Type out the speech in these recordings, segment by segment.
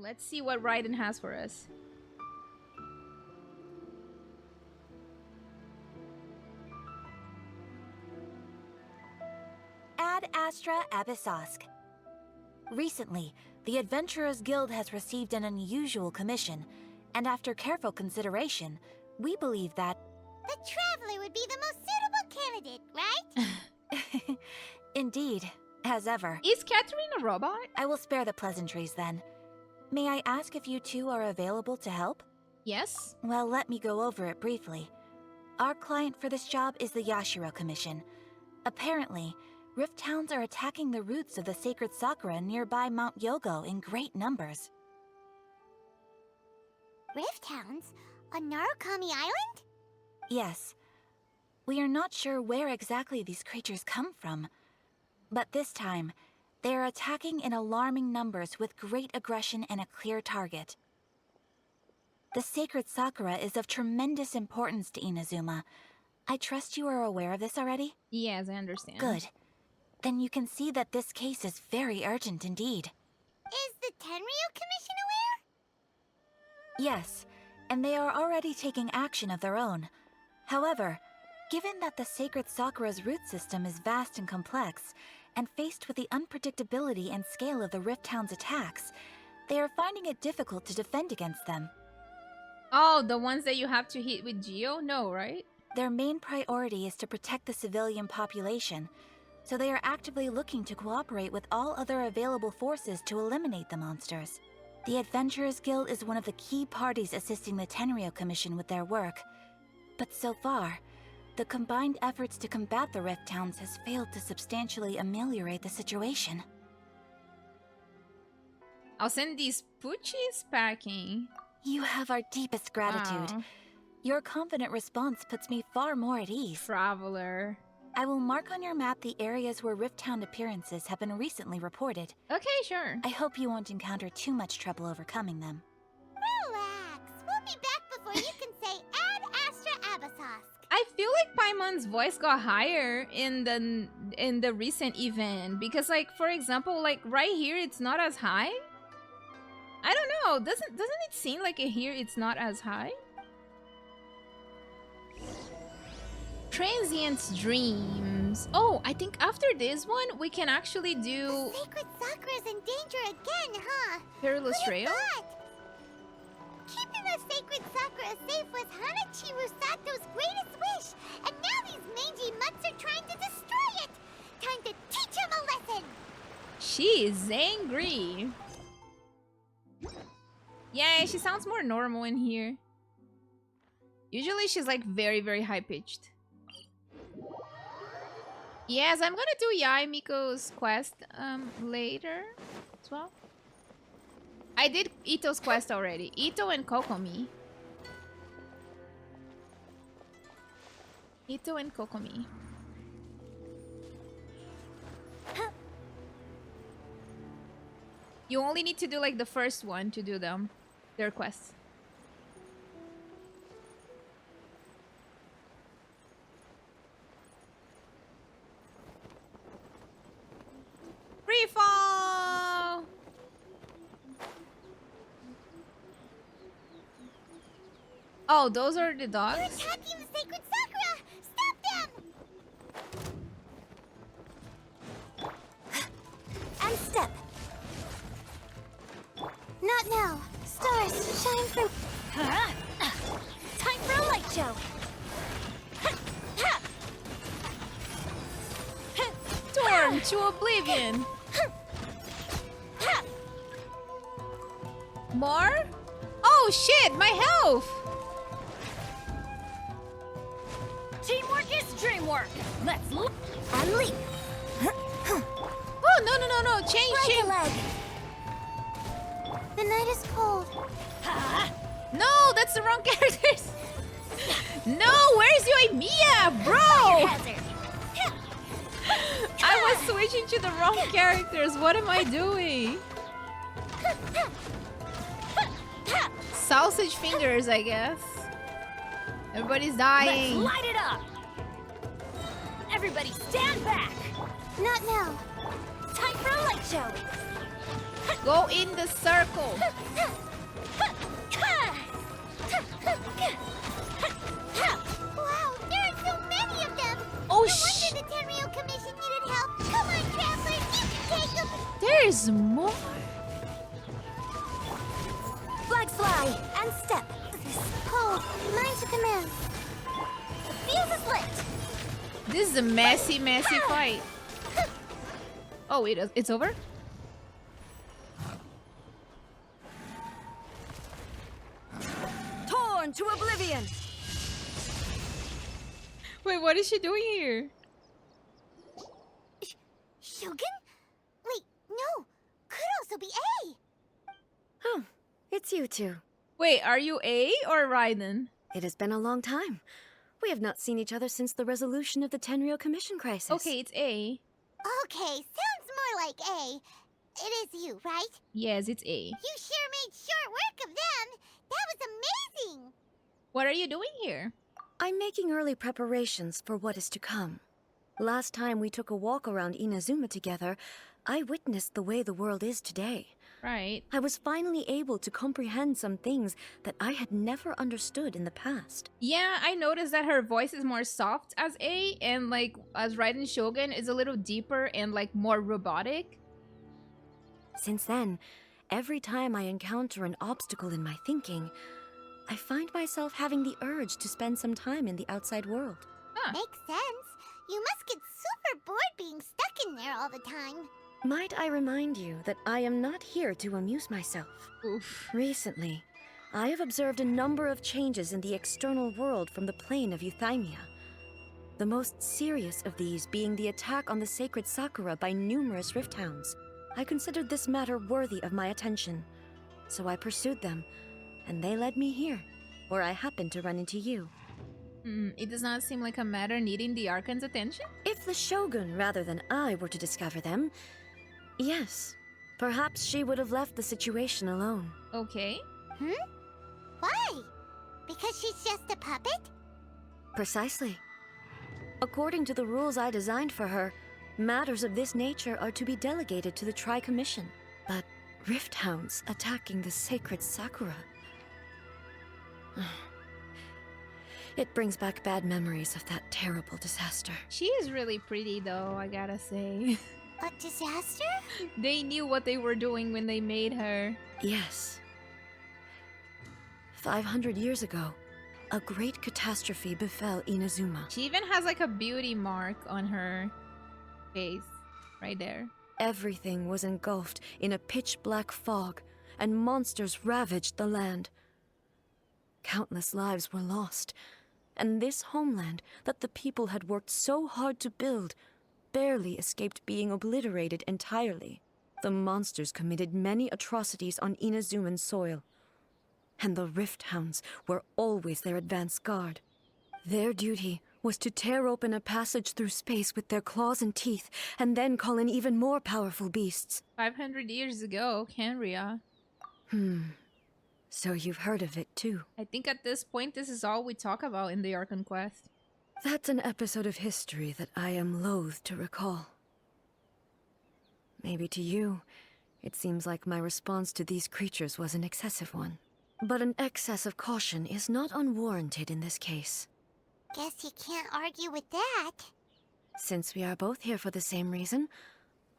Let's see what Raiden has for us. Ad Astra Abyssosk. Recently, the Adventurers Guild has received an unusual commission, and after careful consideration, we believe that... The Traveler would be the most suitable candidate, right? Indeed, as ever. Is Catherine a robot? I will spare the pleasantries then. May I ask if you two are available to help? Yes. Well, let me go over it briefly. Our client for this job is the Yashiro Commission. Apparently, Rift Towns are attacking the roots of the sacred sakura nearby Mount Yogo in great numbers. Rift Hounds? On Narukami Island? Yes. We are not sure where exactly these creatures come from. But this time, they are attacking in alarming numbers with great aggression and a clear target. The sacred sakura is of tremendous importance to Inazuma. I trust you are aware of this already? Yes, I understand. Good. Then you can see that this case is very urgent indeed. Is the Tenryo Commission aware? Yes, and they are already taking action of their own. However, given that the sacred sakura's root system is vast and complex, and faced with the unpredictability and scale of the Rift Town's attacks, they are finding it difficult to defend against them. Oh, the ones that you have to hit with Geo? No, right? Their main priority is to protect the civilian population, so they are actively looking to cooperate with all other available forces to eliminate the monsters. The Adventurers Guild is one of the key parties assisting the Tenryo Commission with their work. But so far, the combined efforts to combat the Rift Towns has failed to substantially ameliorate the situation. I'll send these poochies packing. You have our deepest gratitude. Oh. Your confident response puts me far more at ease. Traveler. I will mark on your map the areas where Rift Town appearances have been recently reported. Okay, sure. I hope you won't encounter too much trouble overcoming them. Relax. We'll be back before you can say Ad Astra Abyssosk. I feel like Paimon's voice got higher in the recent event because, like, for example, like right here it's not as high. I don't know. Doesn't it seem like here it's not as high? Transient dreams. Oh, I think after this one we can actually do The sacred sakura's in danger again, huh? Perilous Who Trail. thought? Keeping the sacred sakura safe was Hanachi Rusato's greatest wish, and now these mangy mutts are trying to destroy it. Time to teach him a lesson. She is angry. Yeah, she sounds more normal in here. Usually she's like very, very high pitched. Yes, I'm gonna do Yai Miko's quest later as well. I did Ito's quest already. Ito and Kokomi. Ito and Kokomi. You only need to do like the first one to do them. Their quests. Free fall! Oh, those are the They're dogs? attacking the sacred sakura. Stop them. And step! Not now. Stars shine from. Time for a light show! Torn to oblivion! More? Oh shit, my health! Teamwork is dreamwork! Let's look and leap! Oh, no, change. Break a leg. The night is cold. No, that's the wrong characters. No, where's Yoimiya, bro? I was switching to the wrong characters. What am I doing? Sausage fingers, I guess. Everybody's dying. Let's light it up! Everybody stand back! Not now. Time for a light show! Go in the circle. Wow, there are so many of them! Oh, No wonder the Tenryou Commission needed help! Come on, travelers, you can take them! There's more. Flag fly and step. Hold, line to command. Fuse is lit. This is a messy fight. Oh, it's over? Torn to oblivion. Wait, what is she doing here? Shogun? Wait, no! Could also be A! Oh, it's you two. Wait, are you A or Raiden? It has been a long time. We have not seen each other since the resolution of the Tenryou Commission crisis. Okay, it's A. Okay, sounds more like A. It is you, right? Yes, it's A. You sure made short work of them! That was amazing! What are you doing here? I'm making early preparations for what is to come. Last time we took a walk around Inazuma together, I witnessed the way the world is today. Right. I was finally able to comprehend some things that I had never understood in the past. Yeah, I noticed that her voice is more soft as A, and like as Raiden Shogun is a little deeper and like more robotic. Since then, every time I encounter an obstacle in my thinking, I find myself having the urge to spend some time in the outside world. Huh. Makes sense. You must get super bored being stuck in there all the time. Might I remind you that I am not here to amuse myself. Oof. Recently, I have observed a number of changes in the external world from the plane of Euthymia. The most serious of these being the attack on the sacred sakura by numerous rift hounds. I considered this matter worthy of my attention, so I pursued them, and they led me here, where I happened to run into you. It does not seem like a matter needing the Archon's attention. If the Shogun rather than I were to discover them, yes, perhaps she would have left the situation alone. Okay. Why? Because she's just a puppet? Precisely. According to the rules I designed for her, matters of this nature are to be delegated to the Tri-Commission. But rift hounds attacking the sacred sakura... It brings back bad memories of that terrible disaster. She is really pretty though, I gotta say. A disaster? They knew what they were doing when they made her. Yes. 500 years ago, a great catastrophe befell Inazuma. She even has like a beauty mark on her face. Right there. Everything was engulfed in a pitch-black fog, and monsters ravaged the land. Countless lives were lost, and this homeland that the people had worked so hard to build barely escaped being obliterated entirely. The monsters committed many atrocities on Inazuman soil, and the Rift Hounds were always their advance guard. Their duty was to tear open a passage through space with their claws and teeth, and then call in even more powerful beasts. 500 years ago, Kenria. So you've heard of it too. I think at this point, this is all we talk about in the Archon Quest. That's an episode of history that I am loath to recall. Maybe to you, it seems like my response to these creatures was an excessive one. But an excess of caution is not unwarranted in this case. Guess you can't argue with that. Since we are both here for the same reason,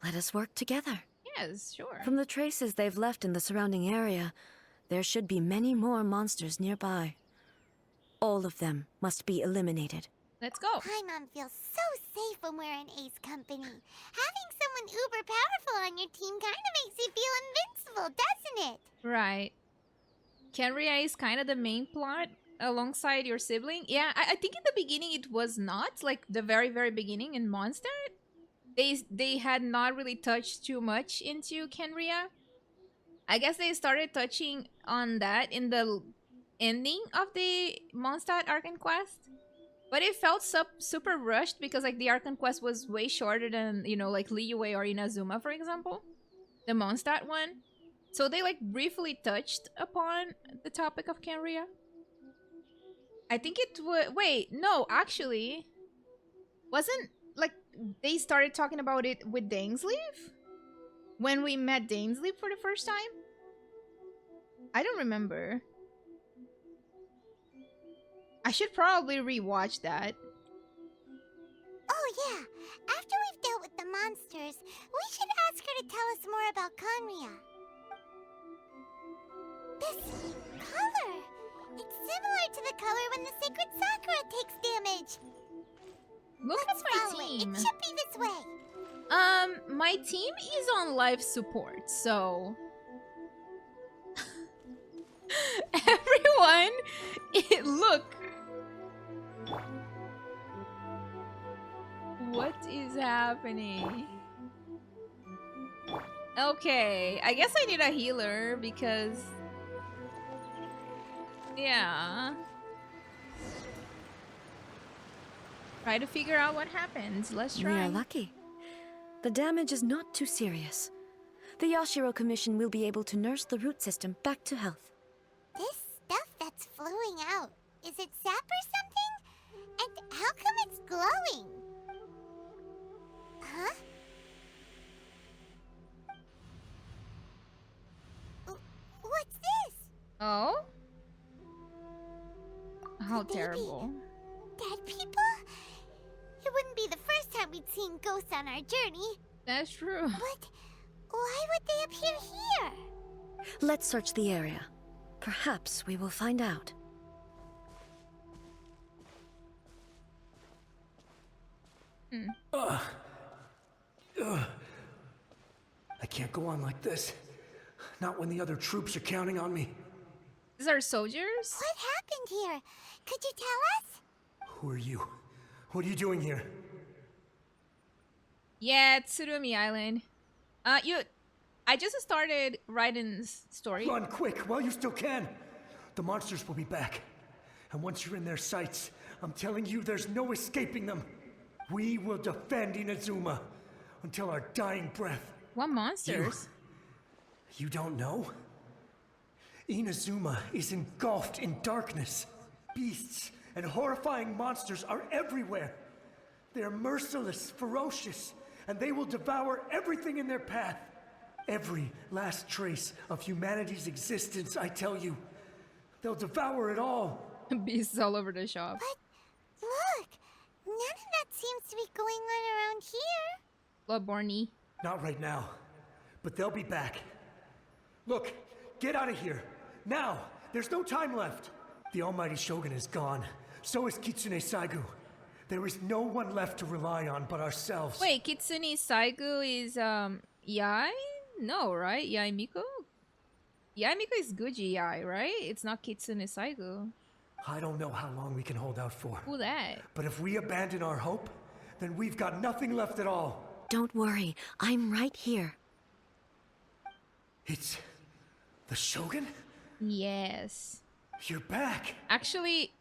let us work together. Yes, sure. From the traces they've left in the surrounding area, there should be many more monsters nearby. All of them must be eliminated. Let's go. Paimon feels so safe when we're in Ace company. Having someone uber powerful on your team kind of makes you feel invincible, doesn't it? Right. Kenria is kind of the main plot alongside your sibling. Yeah, I think in the beginning it was not. Like the very, very beginning in Mondstadt, they had not really touched too much into Kenria. I guess they started touching on that in the ending of the Mondstadt Archon Quest. But it felt super rushed because like the Archon Quest was way shorter than, you know, like Liyue or Inazuma, for example. The Mondstadt one. So they like briefly touched upon the topic of Kenria. I think it would... Wait, no, actually. Wasn't, like, they started talking about it with Dangsleaf? When we met Dainsley for the first time? I don't remember. I should probably rewatch that. Oh yeah, after we've dealt with the monsters, we should ask her to tell us more about Conria. This color! It's similar to the color when the sacred sakura takes damage. Look Let's at my follow team. It should be this way. My team is on life support, so everyone, look. What is happening? Okay, I guess I need a healer because yeah. Try to figure out what happens. Let's try. We are lucky. The damage is not too serious. The Yashiro Commission will be able to nurse the root system back to health. This stuff that's flowing out, is it sap or something? And how come it's glowing? Huh? What's this? Oh? How Baby. terrible. Dead people? It wouldn't be the first time we'd seen ghosts on our journey. That's true. But why would they appear here? Let's search the area. Perhaps we will find out. I can't go on like this. Not when the other troops are counting on me. These are soldiers? What happened here? Could you tell us? Who are you? What are you doing here? Yeah, Tsurumi Island. I just started Raiden's story. Run quick while you still can. The monsters will be back. And once you're in their sights, I'm telling you there's no escaping them. We will defend Inazuma until our dying breath. What monsters? You don't know? Inazuma is engulfed in darkness. Beasts and horrifying monsters are everywhere. They are merciless, ferocious, and they will devour everything in their path. Every last trace of humanity's existence, I tell you. They'll devour it all. Beasts all over the shop. But look, none of that seems to be going on around here. Bloodborne. Not right now, but they'll be back. Look, get out of here. Now! There's no time left. The almighty Shogun is gone. So is Kitsune Saigu. There is no one left to rely on but ourselves. Wait, Kitsune Saigu is, Yai? No, right? Yai Miko? Yai Miko is Guji Yai, right? It's not Kitsune Saigu. I don't know how long we can hold out for. Who that? But if we abandon our hope, then we've got nothing left at all. Don't worry, I'm right here. It's... the Shogun? Yes. You're back! Actually,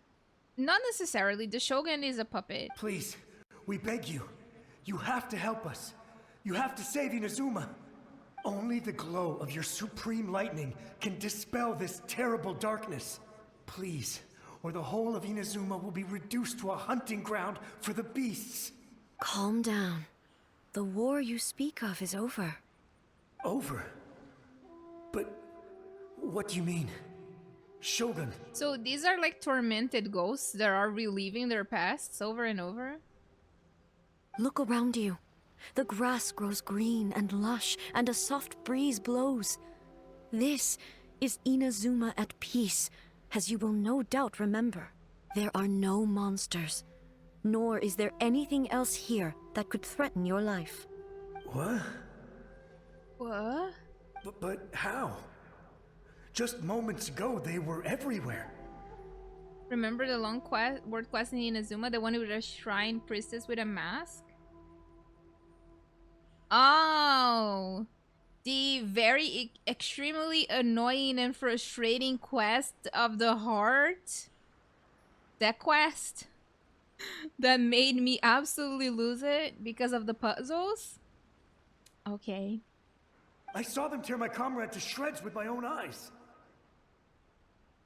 not necessarily. The Shogun is a puppet. Please, we beg you. You have to help us. You have to save Inazuma. Only the glow of your supreme lightning can dispel this terrible darkness. Please, or the whole of Inazuma will be reduced to a hunting ground for the beasts. Calm down. The war you speak of is over. Over? But what do you mean? Shogun. So these are like tormented ghosts that are reliving their pasts over and over? Look around you. The grass grows green and lush, and a soft breeze blows. This is Inazuma at peace, as you will no doubt remember. There are no monsters, nor is there anything else here that could threaten your life. What? What? But how? Just moments ago, they were everywhere. Remember the long word quest in Inazuma? The one with a shrine priestess with a mask? Oh! The very extremely annoying and frustrating quest of the heart? That quest? That made me absolutely lose it because of the puzzles? Okay. I saw them tear my comrade to shreds with my own eyes.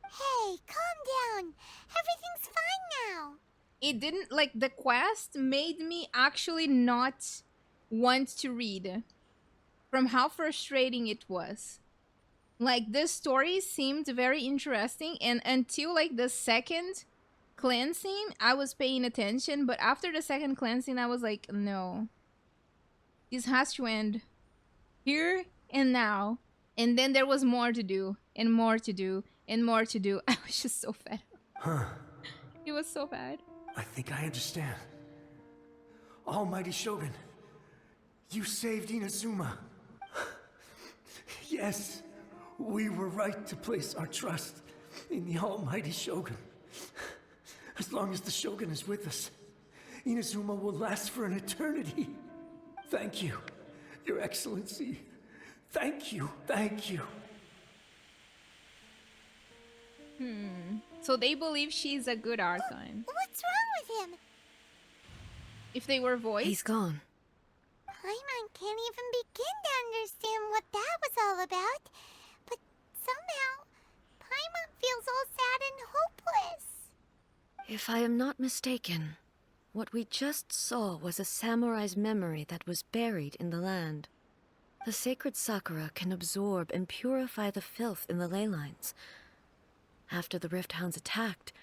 Hey, calm down. Everything's fine now. It didn't, like, the quest made me actually not want to read. from how frustrating it was. Like, this story seemed very interesting, and until like the second cleansing, I was paying attention, but after the second cleansing, I was like, no. This has to end here and now. And then there was more to do, and more to do, and more to do. I was just so fed up. Huh. It was so bad. I think I understand. Almighty Shogun, you saved Inazuma. Yes, we were right to place our trust in the Almighty Shogun. As long as the Shogun is with us, Inazuma will last for an eternity. Thank you, Your Excellency. Thank you, thank you. So they believe she's a good Archon. What's wrong with him? If they were voiced. He's gone. Paimon can't even begin to understand what that was all about. But somehow, Paimon feels all sad and hopeless. If I am not mistaken, what we just saw was a samurai's memory that was buried in the land. The sacred sakura can absorb and purify the filth in the ley lines. After the Rift Hounds attacked,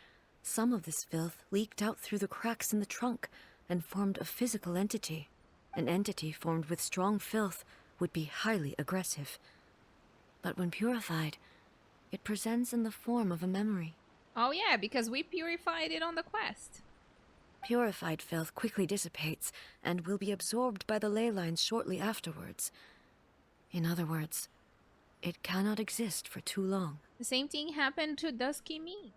some of this filth leaked out through the cracks in the trunk and formed a physical entity. An entity formed with strong filth would be highly aggressive. But when purified, it presents in the form of a memory. Oh yeah, because we purified it on the quest. Purified filth quickly dissipates and will be absorbed by the ley lines shortly afterwards. In other words, it cannot exist for too long. The same thing happened to Dusky Me.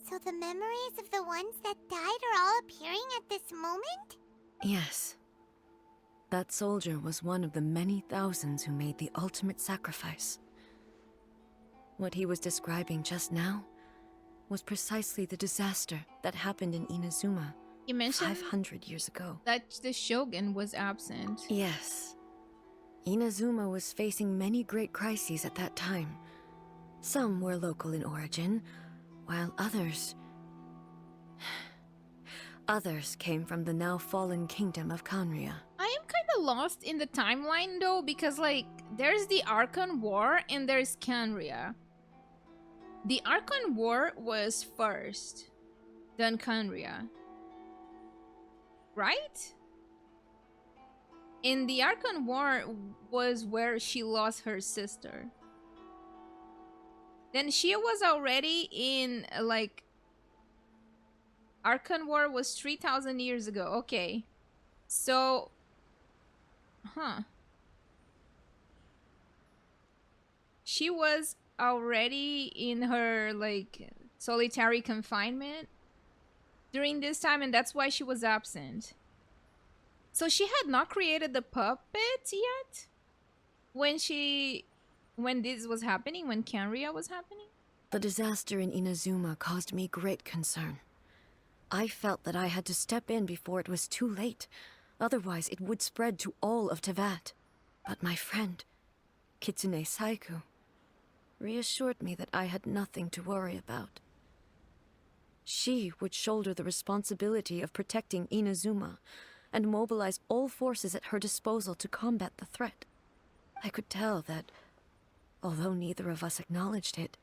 So the memories of the ones that died are all appearing at this moment? Yes. That soldier was one of the many thousands who made the ultimate sacrifice. What he was describing just now was precisely the disaster that happened in Inazuma You mentioned 500 years ago. that the Shogun was absent. Yes. Inazuma was facing many great crises at that time. Some were local in origin, while others came from the now fallen kingdom of Kanria. I am kind of lost in the timeline though, because like there's the Archon War and there's Kanria. The Archon War was first, then Kanria. Right? And the Archon War was where she lost her sister. Then she was already in like Archon War was 3,000 years ago. Okay. So she was already in her like solitary confinement during this time, and that's why she was absent. So she had not created the puppet yet when this was happening, when Kanria was happening? The disaster in Inazuma caused me great concern. I felt that I had to step in before it was too late. Otherwise, it would spread to all of Tevat. But my friend, Kitsune Saiku, reassured me that I had nothing to worry about. She would shoulder the responsibility of protecting Inazuma and mobilize all forces at her disposal to combat the threat. I could tell that, although neither of us acknowledged it,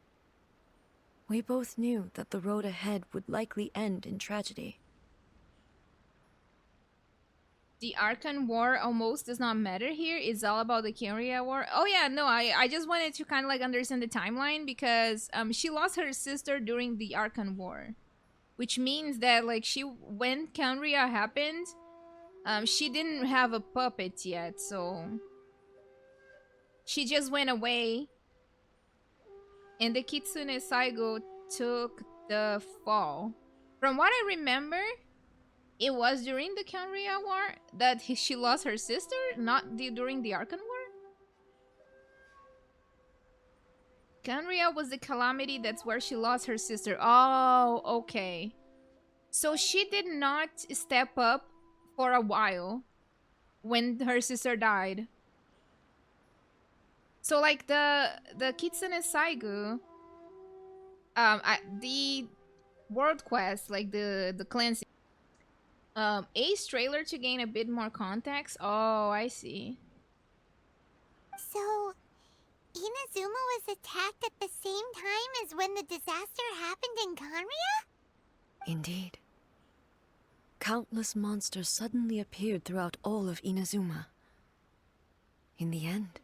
we both knew that the road ahead would likely end in tragedy. The Archon War almost does not matter here. It's all about the Kanria War. Oh yeah, no, I just wanted to kind of like understand the timeline because she lost her sister during the Archon War. Which means that like when Kanria happened, she didn't have a puppet yet, so she just went away. And the Kitsune Saigo took the fall. From what I remember, it was during the Kanria War that she lost her sister, not during the Archon War. Kanria was the calamity, that's where she lost her sister. Oh, okay. So she did not step up for a while when her sister died. So like the Kitsune Saigu, the world quest, like the cleansing, Ace trailer to gain a bit more context. Oh, I see. So, Inazuma was attacked at the same time as when the disaster happened in Kanria? Indeed. Countless monsters suddenly appeared throughout all of Inazuma. In the end,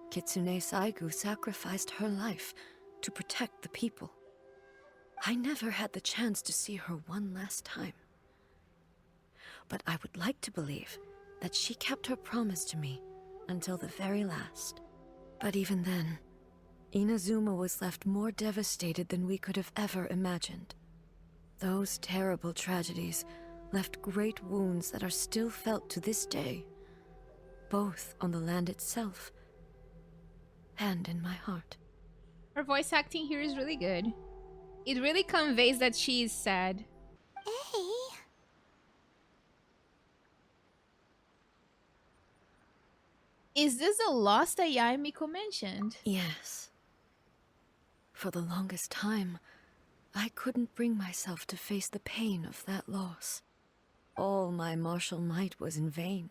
Kitsune Saigu sacrificed her life to protect the people. I never had the chance to see her one last time. But I would like to believe that she kept her promise to me until the very last. But even then, Inazuma was left more devastated than we could have ever imagined. Those terrible tragedies left great wounds that are still felt to this day, both on the land itself and in my heart. Her voice acting here is really good. It really conveys that she is sad. Hey. Is this the loss that Yae Miko mentioned? Yes. For the longest time, I couldn't bring myself to face the pain of that loss. All my martial might was in vain.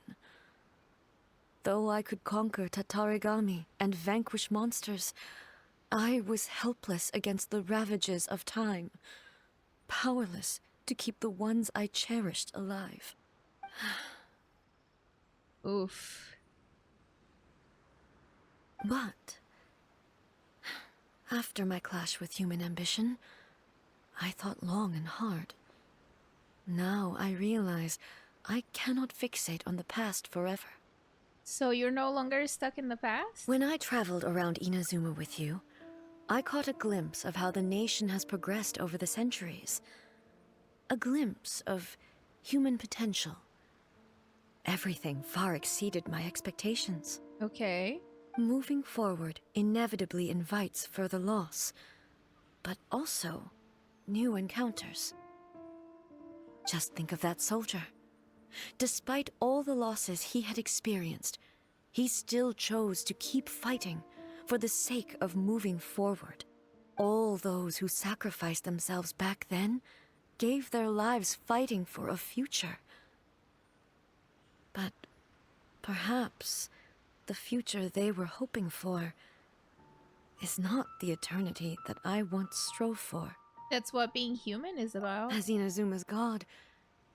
Though I could conquer Tatarigami and vanquish monsters, I was helpless against the ravages of time, powerless to keep the ones I cherished alive. Oof. But after my clash with human ambition, I thought long and hard. Now I realize I cannot fixate on the past forever. So you're no longer stuck in the past? When I traveled around Inazuma with you, I caught a glimpse of how the nation has progressed over the centuries. A glimpse of human potential. Everything far exceeded my expectations. Okay. Moving forward inevitably invites further loss, but also new encounters. Just think of that soldier. Despite all the losses he had experienced, he still chose to keep fighting for the sake of moving forward. All those who sacrificed themselves back then gave their lives fighting for a future. But perhaps the future they were hoping for is not the eternity that I once strove for. That's what being human is about. As Inazuma's god,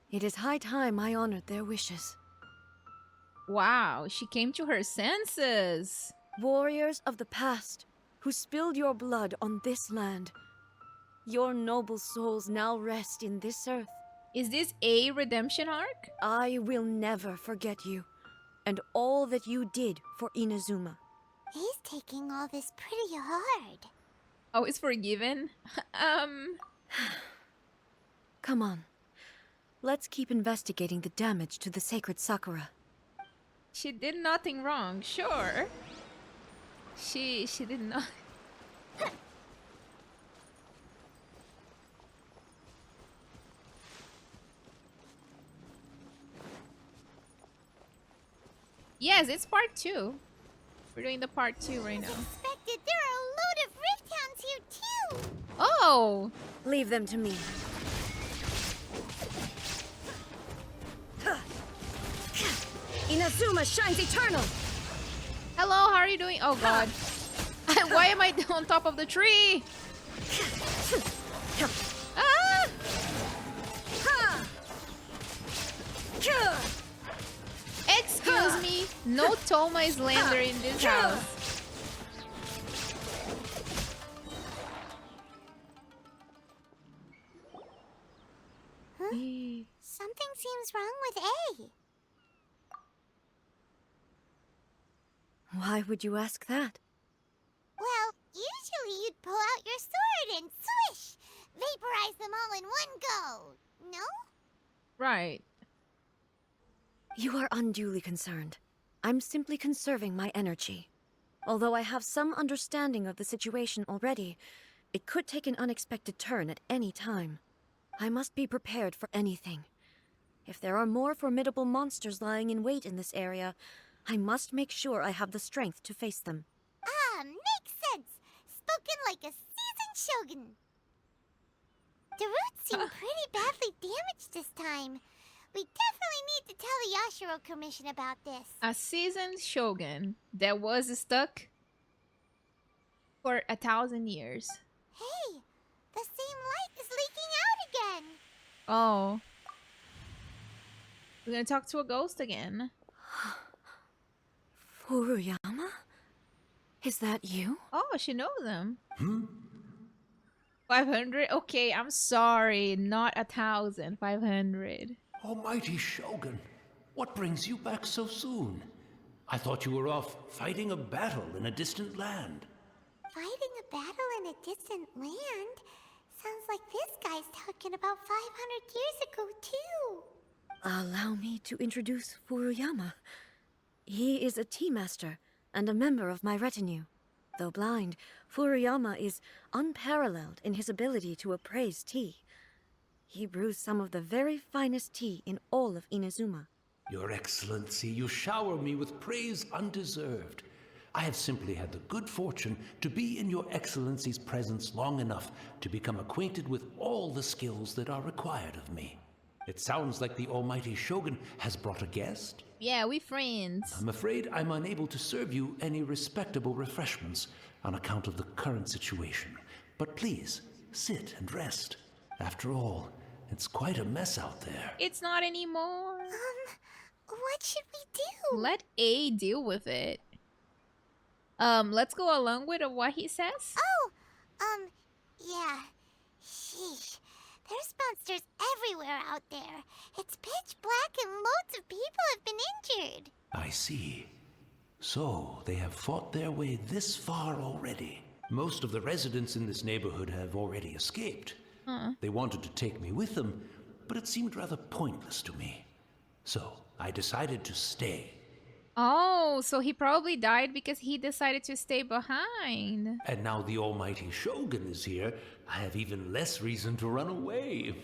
it is high time I honored their wishes. Wow, she came to her senses. Warriors of the past, who spilled your blood on this land, your noble souls now rest in this earth. Is this a redemption arc? I will never forget you, and all that you did for Inazuma. He's taking all this pretty hard. Oh, it's forgiven? Come on. Let's keep investigating the damage to the sacred sakura. She did nothing wrong, sure. She did not. Yes, it's part 2. We're doing the part 2 right now. Expected, there are a load of rift hounds here too. Oh! Leave them to me. Inazuma shines eternal! Hello, how are you doing? Oh god. Why am I on top of the tree? Ah! Excuse me, no Toma Islander in this house. Something seems wrong with A. Why would you ask that? Well, usually you'd pull out your sword and swish! Vaporize them all in one go, no? Right. You are unduly concerned. I'm simply conserving my energy. Although I have some understanding of the situation already, it could take an unexpected turn at any time. I must be prepared for anything. If there are more formidable monsters lying in wait in this area, I must make sure I have the strength to face them. Ah, makes sense. Spoken like a seasoned shogun. The roots seem pretty badly damaged this time. We definitely need to tell the Yashiro Commission about this. A seasoned shogun that was stuck for 1,000 years. Hey, the same light is leaking out again. Oh. We're gonna talk to a ghost again. Furuyama? Is that you? Oh, she knows him. 500? Okay, I'm sorry. Not 1,000. 500. Almighty Shogun, what brings you back so soon? I thought you were off fighting a battle in a distant land. Fighting a battle in a distant land? Sounds like this guy's talking about 500 years ago, too. Allow me to introduce Furuyama. He is a tea master and a member of my retinue. Though blind, Furuyama is unparalleled in his ability to appraise tea. He brews some of the very finest tea in all of Inazuma. Your Excellency, you shower me with praise undeserved. I have simply had the good fortune to be in Your Excellency's presence long enough to become acquainted with all the skills that are required of me. It sounds like the Almighty Shogun has brought a guest. Yeah, we friends. I'm afraid I'm unable to serve you any respectable refreshments on account of the current situation. But please, sit and rest. After all, it's quite a mess out there. It's not anymore. What should we do? Let A deal with it. Let's go along with what he says. Yeah. Sheesh. There's monsters everywhere out there. It's pitch black and loads of people have been injured. I see. So, they have fought their way this far already. Most of the residents in this neighborhood have already escaped. They wanted to take me with them, but it seemed rather pointless to me. So, I decided to stay. Oh, so he probably died because he decided to stay behind. And now the Almighty Shogun is here, I have even less reason to run away.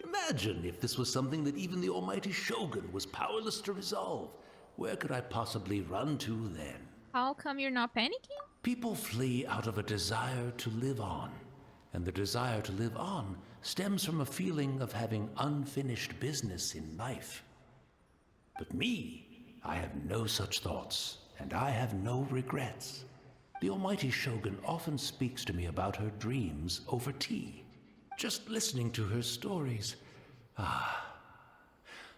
Imagine if this was something that even the Almighty Shogun was powerless to resolve. Where could I possibly run to then? How come you're not panicking? People flee out of a desire to live on. And the desire to live on stems from a feeling of having unfinished business in life. But me, I have no such thoughts, and I have no regrets. The Almighty Shogun often speaks to me about her dreams over tea. Just listening to her stories.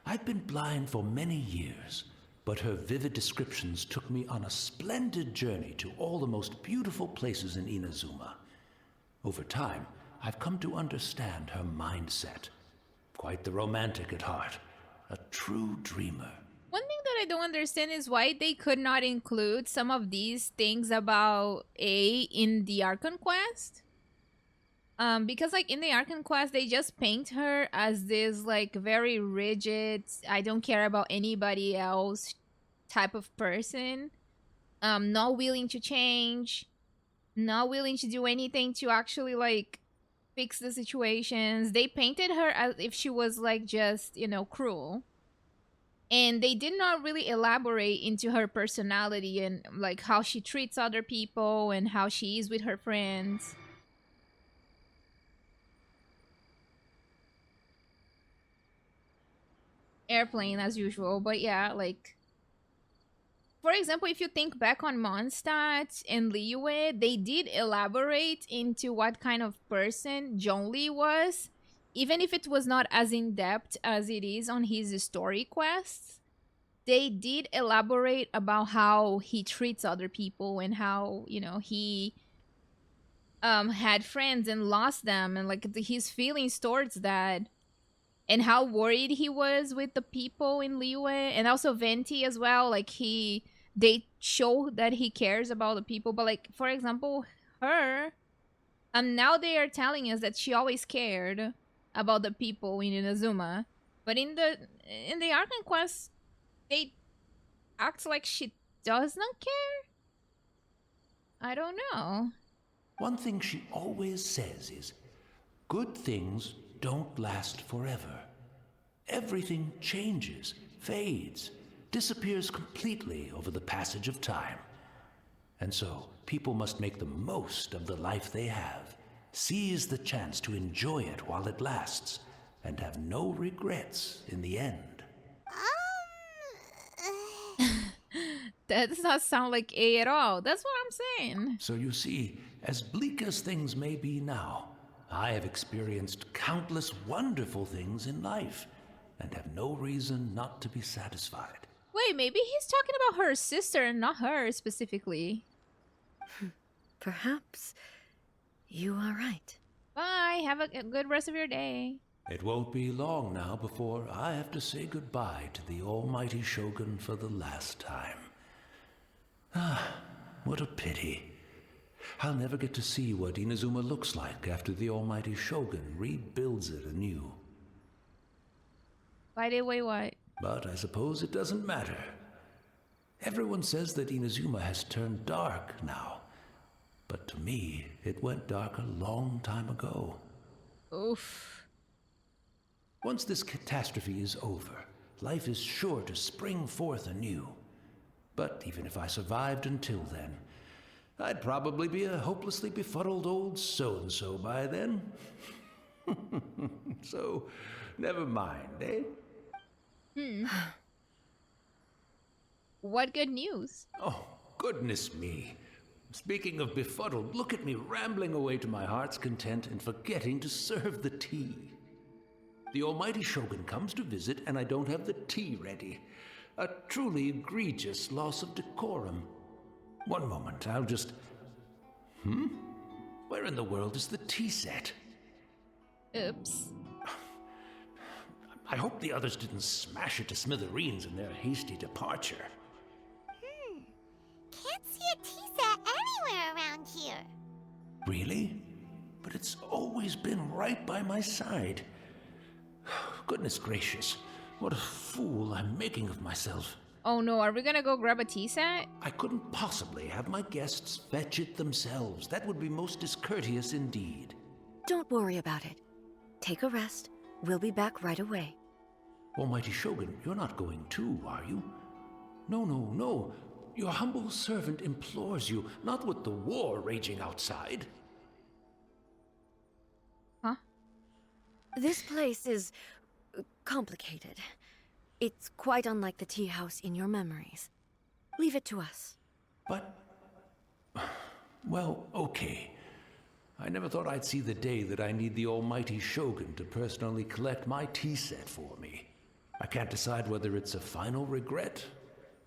I've been blind for many years, but her vivid descriptions took me on a splendid journey to all the most beautiful places in Inazuma. Over time, I've come to understand her mindset. Quite the romantic at heart. A true dreamer. One thing that I don't understand is why they could not include some of these things about A in the Archon quest. Because like in the Archon quest, they just paint her as this like very rigid, I don't care about anybody else type of person. Not willing to change, not willing to do anything to actually like fix the situations. They painted her as if she was like just, you know, cruel. And they did not really elaborate into her personality and like how she treats other people and how she is with her friends. Airplane as usual, but yeah, like for example, if you think back on Mondstadt and Liyue, they did elaborate into what kind of person Zhongli was, even if it was not as in-depth as it is on his story quests. They did elaborate about how he treats other people and how, you know, he had friends and lost them, and like his feelings towards that, and how worried he was with the people in Liyue, and also Venti as well. Like they show that he cares about the people, but like for example, her, now they are telling us that she always cared about the people in Inazuma, but in the Archon quest, they act like she does not care. I don't know. One thing she always says is, good things don't last forever. Everything changes, fades, disappears completely over the passage of time. And so, people must make the most of the life they have. Seize the chance to enjoy it while it lasts. and have no regrets in the end. That does not sound like A at all. That's what I'm saying. So you see, as bleak as things may be now, I have experienced countless wonderful things in life, and have no reason not to be satisfied. Wait, maybe he's talking about her sister and not her specifically. Perhaps you are right. Bye. Have a good rest of your day. It won't be long now before I have to say goodbye to the almighty Shogun for the last time. Ah, what a pity. I'll never get to see what Inazuma looks like after the almighty Shogun rebuilds it anew. By the way, what? But I suppose it doesn't matter. Everyone says that Inazuma has turned dark now. But to me, it went dark a long time ago. Oof. Once this catastrophe is over, life is sure to spring forth anew. But even if I survived until then, I'd probably be a hopelessly befuddled old so-and-so by then. So, never mind, eh? What good news? Oh, goodness me. Speaking of befuddled, look at me rambling away to my heart's content and forgetting to serve the tea. The almighty Shogun comes to visit and I don't have the tea ready. A truly egregious loss of decorum. One moment, I'll just... Where in the world is the tea set? Oops. I hope the others didn't smash it to smithereens in their hasty departure. Can't see a tea set anywhere around here. Really? But it's always been right by my side. Goodness gracious, what a fool I'm making of myself. Oh no, are we gonna go grab a tea set? I couldn't possibly have my guests fetch it themselves. That would be most discourteous indeed. Don't worry about it. Take a rest. We'll be back right away. Almighty Shogun, you're not going too, are you? No, no, no. Your humble servant implores you, not with the war raging outside. Huh? This place is complicated. It's quite unlike the tea house in your memories. Leave it to us. But... well, okay. I never thought I'd see the day that I need the almighty Shogun to personally collect my tea set for me. I can't decide whether it's a final regret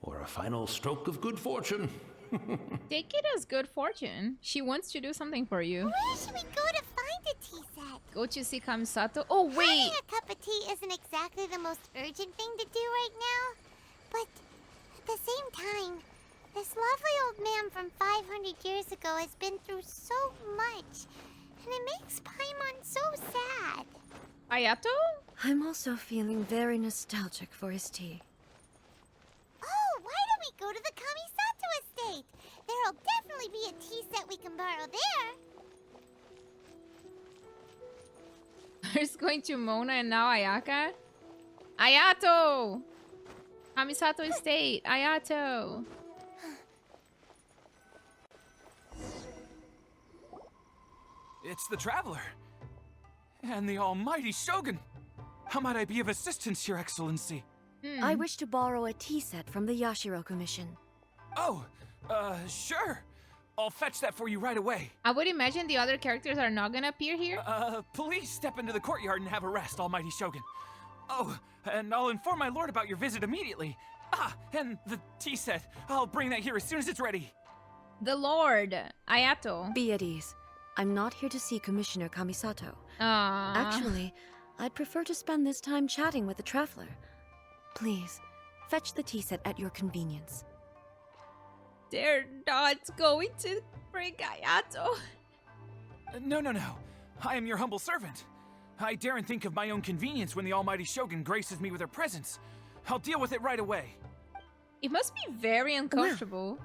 or a final stroke of good fortune. Take it as good fortune. She wants to do something for you. Where should we go to find a tea set? Go to see Kamisato. Oh, wait! Having a cup of tea isn't exactly the most urgent thing to do right now. But at the same time, this lovely old man from 500 years ago has been through so much. And it makes Paimon so sad. Ayato? I'm also feeling very nostalgic for his tea. Oh, why don't we go to the Kamisato estate? There'll definitely be a tea set we can borrow there. First going to Mona and now Ayaka? Ayato! Kamisato Estate, Ayato! It's the Traveler. And the almighty Shogun. How might I be of assistance, Your Excellency? I wish to borrow a tea set from the Yashiro Commission. Oh, sure. I'll fetch that for you right away. I would imagine the other characters are not gonna appear here. Please step into the courtyard and have a rest, almighty Shogun. Oh, and I'll inform my lord about your visit immediately. Ah, and the tea set. I'll bring that here as soon as it's ready. The Lord, Ayato. Be at ease. I'm not here to see Commissioner Kamisato. Actually, I'd prefer to spend this time chatting with the Traveler. Please, fetch the tea set at your convenience. They're not going to bring Ayato. No. I am your humble servant. I daren't think of my own convenience when the almighty Shogun graces me with her presence. I'll deal with it right away. It must be very uncomfortable.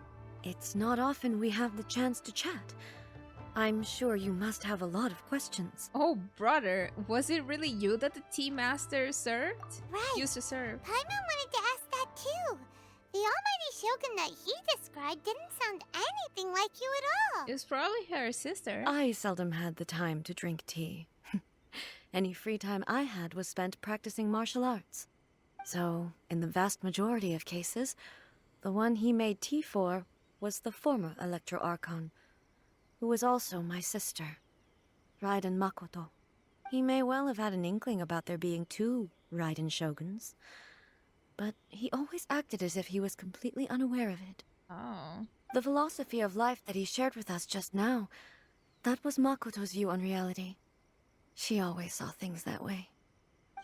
It's not often we have the chance to chat. I'm sure you must have a lot of questions. Oh, brother, was it really you that the tea master served? Right. Used to serve. Paimon wanted to ask that too. The almighty Shogun that he described didn't sound anything like you at all. It was probably her sister. I seldom had the time to drink tea. Any free time I had was spent practicing martial arts. So, in the vast majority of cases, the one he made tea for was the former Electro Archon, who was also my sister, Raiden Makoto. He may well have had an inkling about there being two Raiden Shoguns, but he always acted as if he was completely unaware of it. Oh. The philosophy of life that he shared with us just now, that was Makoto's view on reality. She always saw things that way.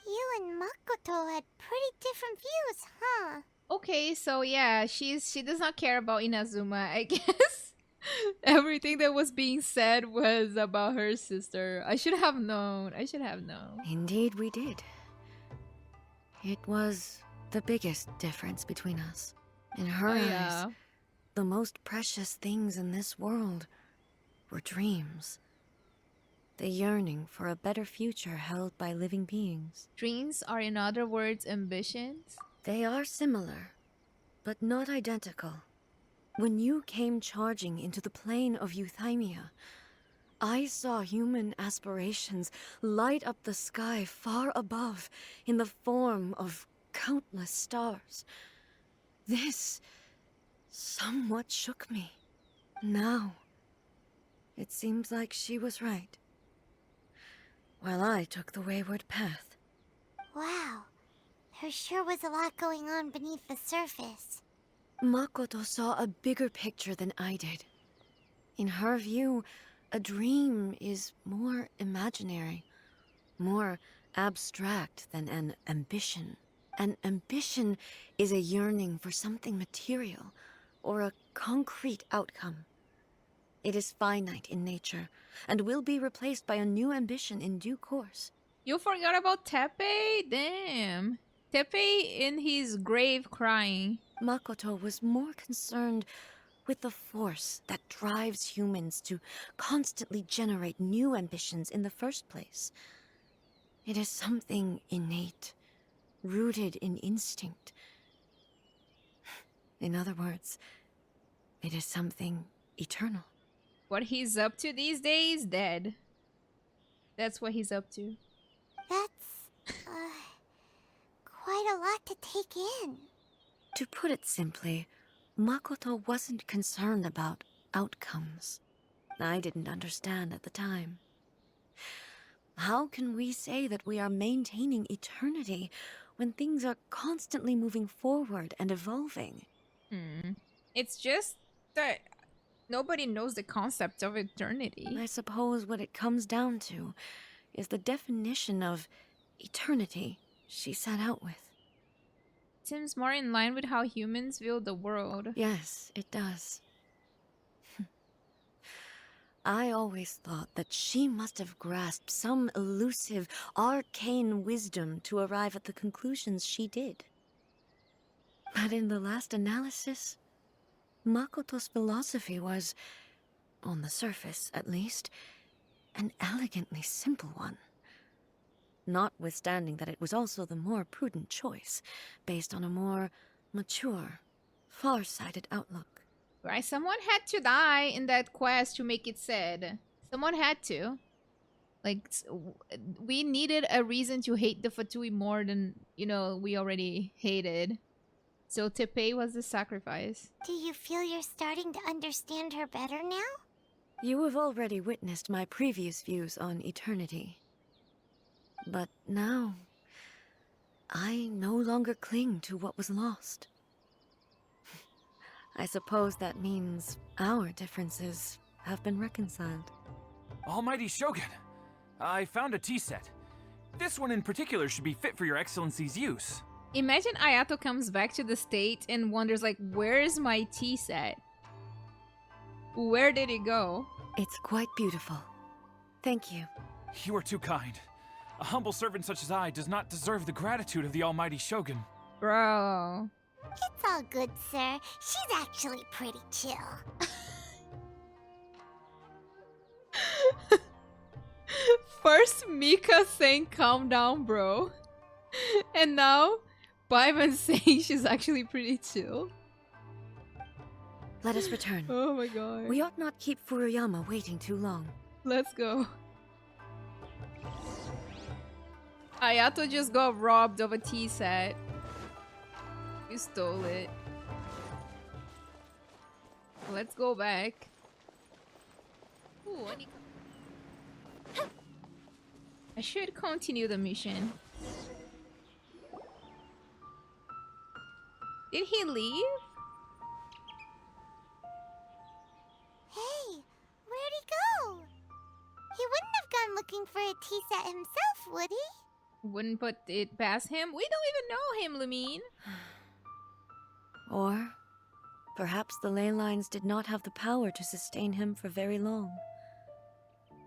You and Makoto had pretty different views, huh? Okay, so yeah, she does not care about Inazuma, I guess. Everything that was being said was about her sister. I should have known. I should have known. Indeed we did. It was the biggest difference between us. In her eyes, the most precious things in this world were dreams. The yearning for a better future held by living beings. Dreams are, in other words, ambitions? They are similar, but not identical. When you came charging into the plane of Euthymia, I saw human aspirations light up the sky far above in the form of countless stars. This somewhat shook me. Now, it seems like she was right, while I took the wayward path. Wow. There sure was a lot going on beneath the surface. Makoto saw a bigger picture than I did. In her view, a dream is more imaginary, more abstract than an ambition. An ambition is a yearning for something material, or a concrete outcome. It is finite in nature, and will be replaced by a new ambition in due course. You forgot about Teppei? Damn. Teppei in his grave crying. Makoto was more concerned with the force that drives humans to constantly generate new ambitions in the first place. It is something innate, rooted in instinct. In other words, it is something eternal. What he's up to these days? Dead. That's what he's up to. That's, quite a lot to take in. To put it simply, Makoto wasn't concerned about outcomes. I didn't understand at the time. How can we say that we are maintaining eternity when things are constantly moving forward and evolving? It's just that nobody knows the concept of eternity. I suppose what it comes down to is the definition of eternity she set out with. Seems more in line with how humans view the world. Yes, it does. I always thought that she must have grasped some elusive, arcane wisdom to arrive at the conclusions she did. But in the last analysis, Makoto's philosophy was, on the surface at least, an elegantly simple one. Notwithstanding that it was also the more prudent choice, based on a more mature, far-sighted outlook. Right? Someone had to die in that quest to make it said. Someone had to. Like, we needed a reason to hate the Fatui more than, we already hated. So Teppei was the sacrifice. Do you feel you're starting to understand her better now? You have already witnessed my previous views on eternity. But now, I no longer cling to what was lost. I suppose that means our differences have been reconciled. Almighty Shogun, I found a tea set. This one in particular should be fit for your excellency's use. Imagine Ayato comes back to the state and wonders like, where's my tea set? Where did it go? It's quite beautiful. Thank you. You are too kind. A humble servant such as I does not deserve the gratitude of the Almighty Shogun. Bro. It's all good, sir. She's actually pretty chill. First Mika saying calm down, bro. And now Paimon saying she's actually pretty chill. Let us return. Oh my god. We ought not keep Furuyama waiting too long. Let's go. Ayato just got robbed of a tea set. You stole it. Let's go back. Ooh, I should continue the mission. Did he leave? Hey, where'd he go? He wouldn't have gone looking for a tea set himself, would he? Wouldn't put it past him. We don't even know him, Lumine. Or perhaps the ley lines did not have the power to sustain him for very long,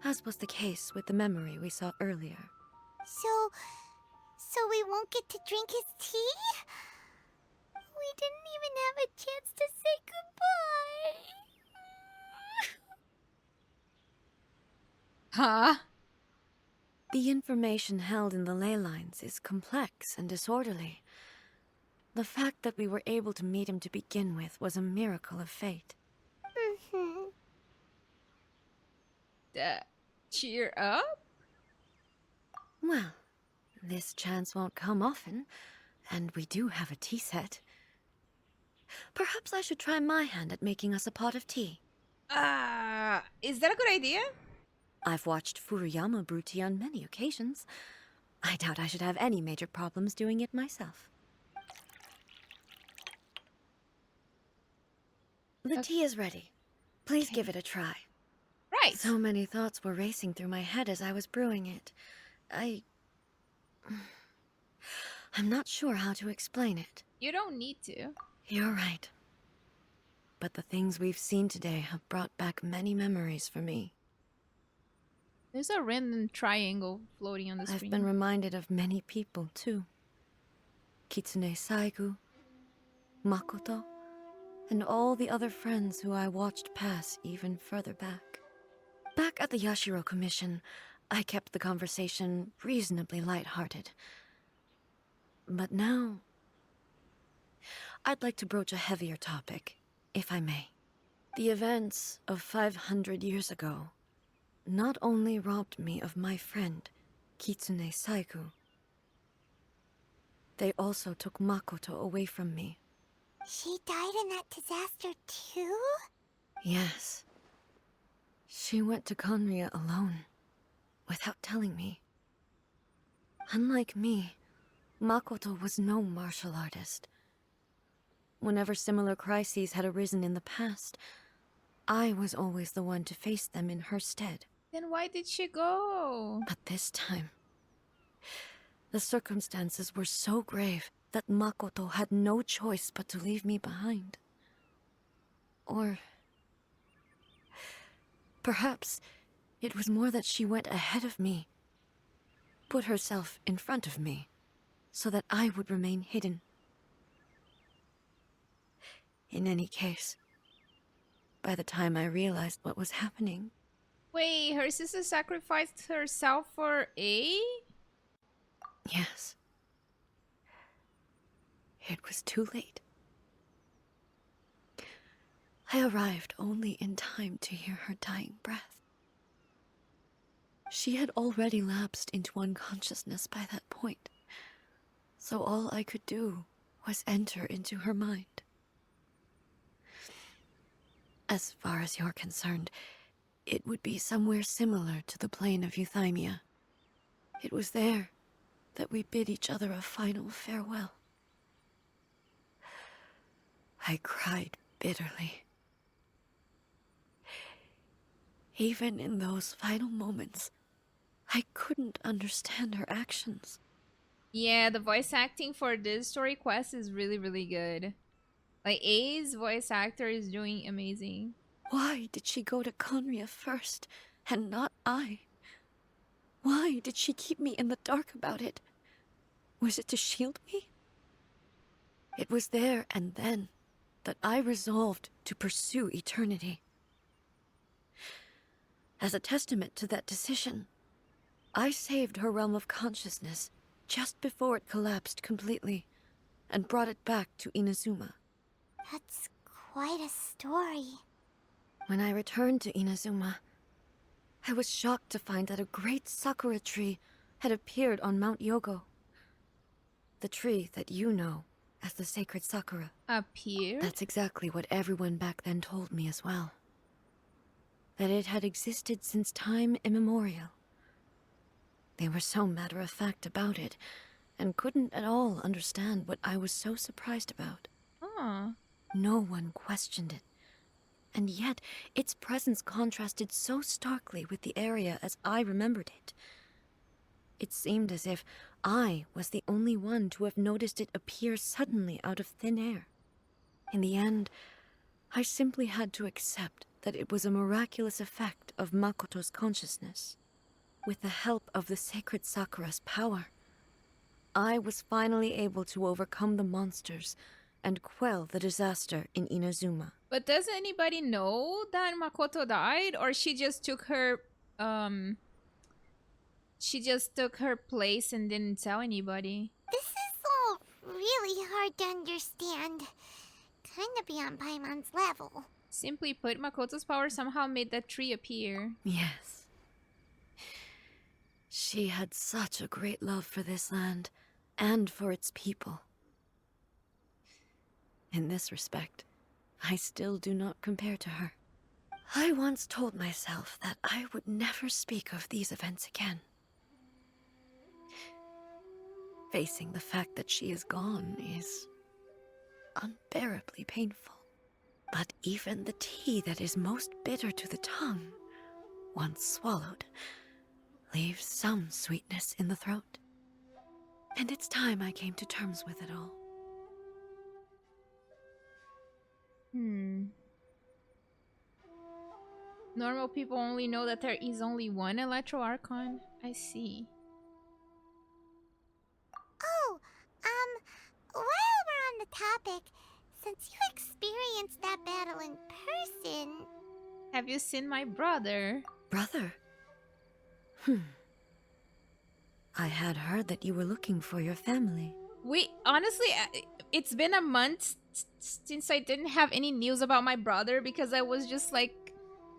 as was the case with the memory we saw earlier. So we won't get to drink his tea? We didn't even have a chance to say goodbye. Huh? The information held in the ley lines is complex and disorderly. The fact that we were able to meet him to begin with was a miracle of fate. Cheer up? Well, this chance won't come often, and we do have a tea set. Perhaps I should try my hand at making us a pot of tea. Is that a good idea? I've watched Furuyama brew tea on many occasions. I doubt I should have any major problems doing it myself. The tea is ready. Please give it a try. Right. So many thoughts were racing through my head as I was brewing it. I'm not sure how to explain it. You don't need to. You're right. But the things we've seen today have brought back many memories for me. There's a random triangle floating on the screen. I've been reminded of many people, too. Kitsune Saigu, Makoto, and all the other friends who I watched pass even further back. Back at the Yashiro Commission, I kept the conversation reasonably lighthearted. But now, I'd like to broach a heavier topic, if I may. The events of 500 years ago not only robbed me of my friend, Kitsune Saigu, they also took Makoto away from me. She died in that disaster too? Yes. She went to Conria alone, without telling me. Unlike me, Makoto was no martial artist. Whenever similar crises had arisen in the past, I was always the one to face them in her stead. Then why did she go? But this time, the circumstances were so grave that Makoto had no choice but to leave me behind. Or perhaps it was more that she went ahead of me, put herself in front of me, so that I would remain hidden. In any case, by the time I realized what was happening... Wait, her sister sacrificed herself for A? Yes. It was too late. I arrived only in time to hear her dying breath. She had already lapsed into unconsciousness by that point, so all I could do was enter into her mind. As far as you're concerned, it would be somewhere similar to the plane of Euthymia. It was there that we bid each other a final farewell. I cried bitterly. Even in those final moments, I couldn't understand her actions. Yeah, the voice acting for this story quest is really, really good. Like, A's voice actor is doing amazing. Why did she go to Conria first, and not I? Why did she keep me in the dark about it? Was it to shield me? It was there and then that I resolved to pursue eternity. As a testament to that decision, I saved her realm of consciousness just before it collapsed completely, and brought it back to Inazuma. That's quite a story. When I returned to Inazuma, I was shocked to find that a great sakura tree had appeared on Mount Yogo. The tree that you know as the sacred sakura. Appeared? That's exactly what everyone back then told me as well. That it had existed since time immemorial. They were so matter-of-fact about it, and couldn't at all understand what I was so surprised about. Huh. No one questioned it. And yet, its presence contrasted so starkly with the area as I remembered it. It seemed as if I was the only one to have noticed it appear suddenly out of thin air. In the end, I simply had to accept that it was a miraculous effect of Makoto's consciousness. With the help of the sacred Sakura's power, I was finally able to overcome the monsters and quell the disaster in Inazuma. But does anybody know that Makoto died, or she just took her place and didn't tell anybody? This is all really hard to understand. Kinda beyond Paimon's level. Simply put, Makoto's power somehow made that tree appear. Yes. She had such a great love for this land, and for its people. In this respect, I still do not compare to her. I once told myself that I would never speak of these events again. Facing the fact that she is gone is unbearably painful. But even the tea that is most bitter to the tongue, once swallowed, leaves some sweetness in the throat. And it's time I came to terms with it all. Normal people only know that there is only one Electro Archon. I see. Oh, while we're on the topic, since you experienced that battle in person... Have you seen my brother? Brother? I had heard that you were looking for your family. Honestly, it's been a month since I didn't have any news about my brother because I was just like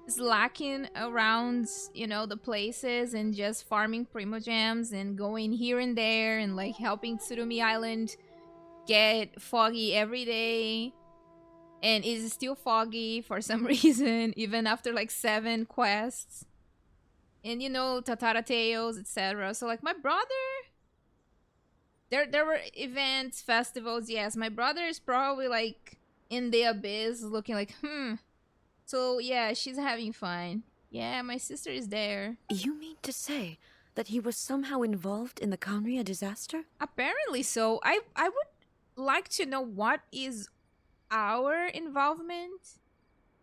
slacking around, you know, the places and just farming Primogams and going here and there and like helping Tsurumi Island get foggy every day. And it's still foggy for some reason, even after like 7 quests. And you know, Tatara Tales, etc. So like my brother... There were events, festivals, yes. My brother is probably like in the abyss looking like, So yeah, she's having fun. Yeah, my sister is there. You mean to say that he was somehow involved in the Kanria disaster? Apparently so. I would like to know what is our involvement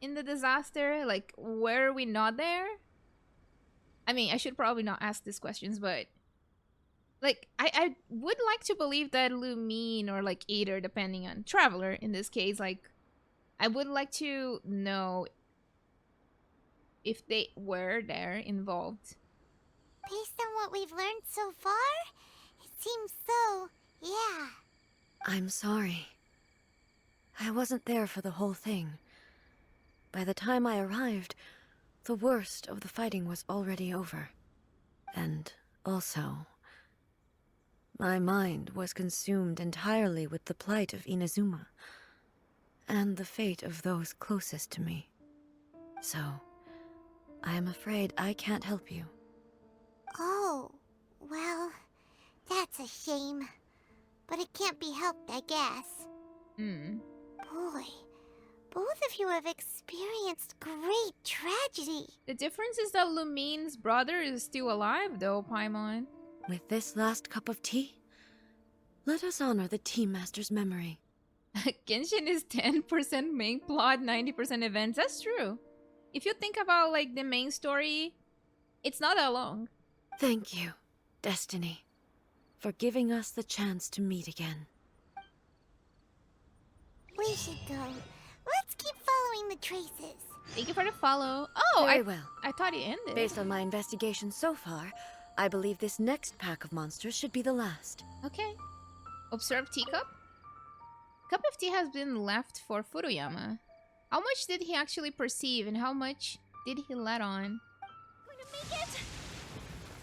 in the disaster. Like, were we not there? I mean, I should probably not ask these questions, but... Like, I would like to believe that Lumine or, like, Aether, depending on Traveler, in this case, like... I would like to know if they were there involved. Based on what we've learned so far, it seems so, yeah. I'm sorry. I wasn't there for the whole thing. By the time I arrived, the worst of the fighting was already over. And also, my mind was consumed entirely with the plight of Inazuma, and the fate of those closest to me. So, I am afraid I can't help you. Oh, well, that's a shame. But it can't be helped, I guess. Boy, both of you have experienced great tragedy. The difference is that Lumine's brother is still alive, though, Paimon. With this last cup of tea, let us honor the Tea Master's memory. Genshin is 10% main plot, 90% events. That's true. If you think about, like, the main story, it's not that long. Thank you, Destiny, for giving us the chance to meet again. We should go. Let's keep following the traces. Thank you for the follow. Oh, Very well. I thought it ended. Based on my investigation so far, I believe this next pack of monsters should be the last. Okay. Observe teacup. Cup of tea has been left for Furuyama. How much did he actually perceive and how much did he let on? Gonna make it?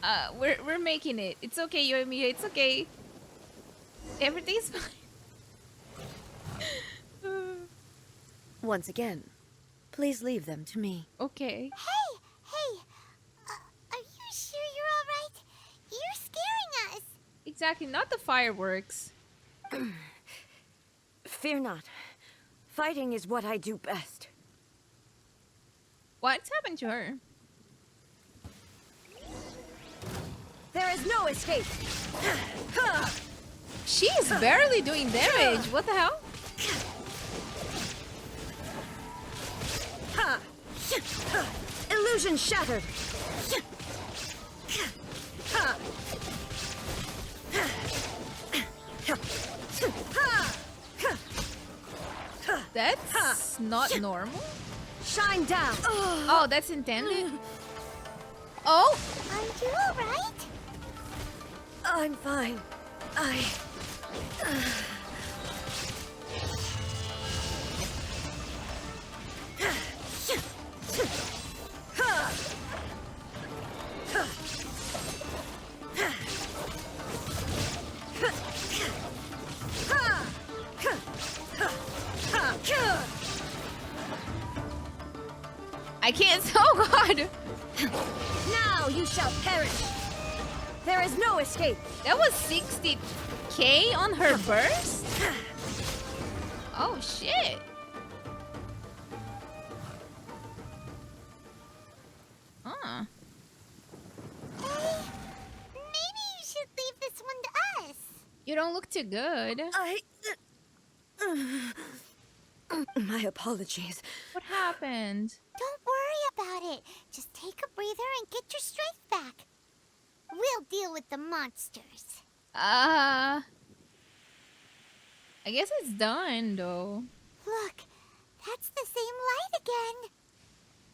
We're making it. It's okay, Yoimiya. It's okay. Everything's fine. Once again, please leave them to me. Okay. Hey, are you sure you're all right? You're scaring us. Exactly. Not the fireworks. Fear not. Fighting is what I do best. What's happened to her? There is no escape. She's barely doing damage. What the hell? Ha! Illusion shattered. Ha! That's not normal. Shine down. Oh, that's intended. Oh, Are you all right? I'm fine. I can't. Oh God, Now you shall perish. There is no escape. that was 60k on her burst. Oh shit. Huh. Hey, maybe you should leave this one to us. You don't look too good. My apologies. What happened? Don't worry about it. Just take a breather and get your strength back. We'll deal with the monsters. I guess it's done though. Look, that's the same light again.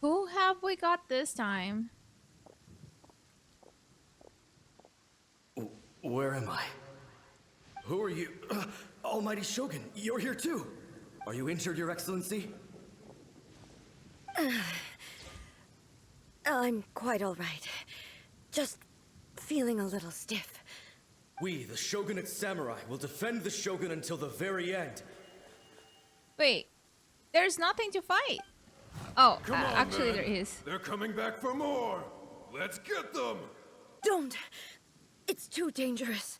Who have we got this time? Where am I? Who are you? Almighty Shogun, you're here too. Are you injured, Your Excellency? I'm quite all right. Just feeling a little stiff. We, the Shogunate Samurai, will defend the Shogun until the very end. Wait, there's nothing to fight. Oh, Come on, actually man. there is. They're coming back for more. Let's get them. Don't! It's too dangerous.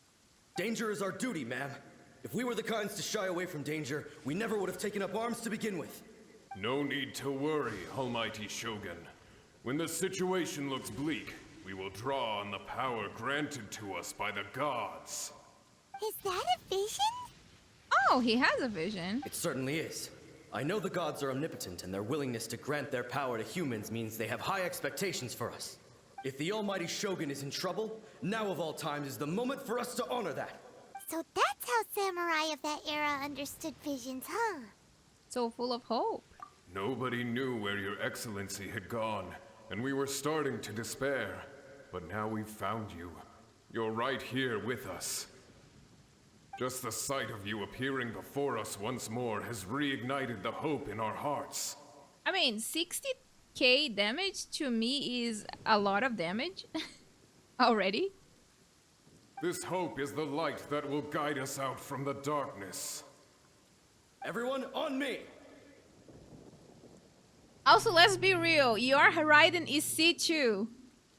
Danger is our duty, ma'am. If we were the kinds to shy away from danger, we never would have taken up arms to begin with. No need to worry, Almighty Shogun. When the situation looks bleak, we will draw on the power granted to us by the gods. Is that a vision? Oh, he has a vision. It certainly is. I know the gods are omnipotent, and their willingness to grant their power to humans means they have high expectations for us. If the Almighty Shogun is in trouble, now of all times is the moment for us to honor that. So that's how samurai of that era understood visions, huh? So full of hope. Nobody knew where your excellency had gone, and we were starting to despair. But now we've found you. You're right here with us. Just the sight of you appearing before us once more has reignited the hope in our hearts. I mean, 60k damage to me is a lot of damage already. This hope is the light that will guide us out from the darkness. Everyone, on me! Also, let's be real. Your Raiden is C2.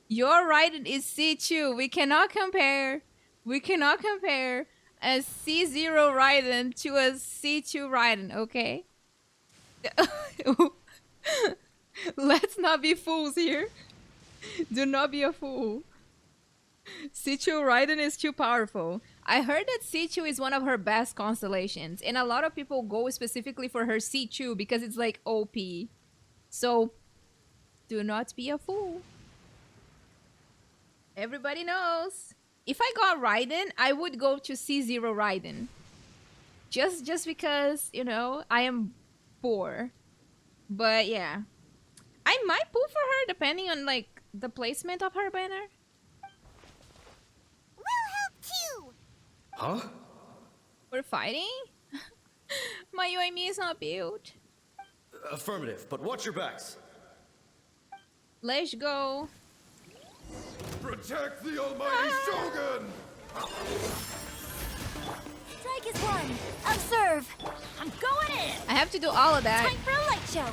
Your Raiden is C2. We cannot compare. We cannot compare a C0 Raiden to a C2 Raiden, okay? Let's not be fools here. Do not be a fool. C2 Raiden is too powerful. I heard that C2 is one of her best constellations, and a lot of people go specifically for her C2 because it's like OP. So, do not be a fool. Everybody knows. If I got Raiden, I would go to C0 Raiden. Just because, you know, I am poor. But yeah. I might pull for her depending on like the placement of her banner. We'll help too. Huh? We're fighting? My Yoimi is not built. Affirmative, but watch your backs. Let's go. Protect the almighty Shogun! Strike is one. Observe. I'm going in. I have to do all of that. Time for a light show.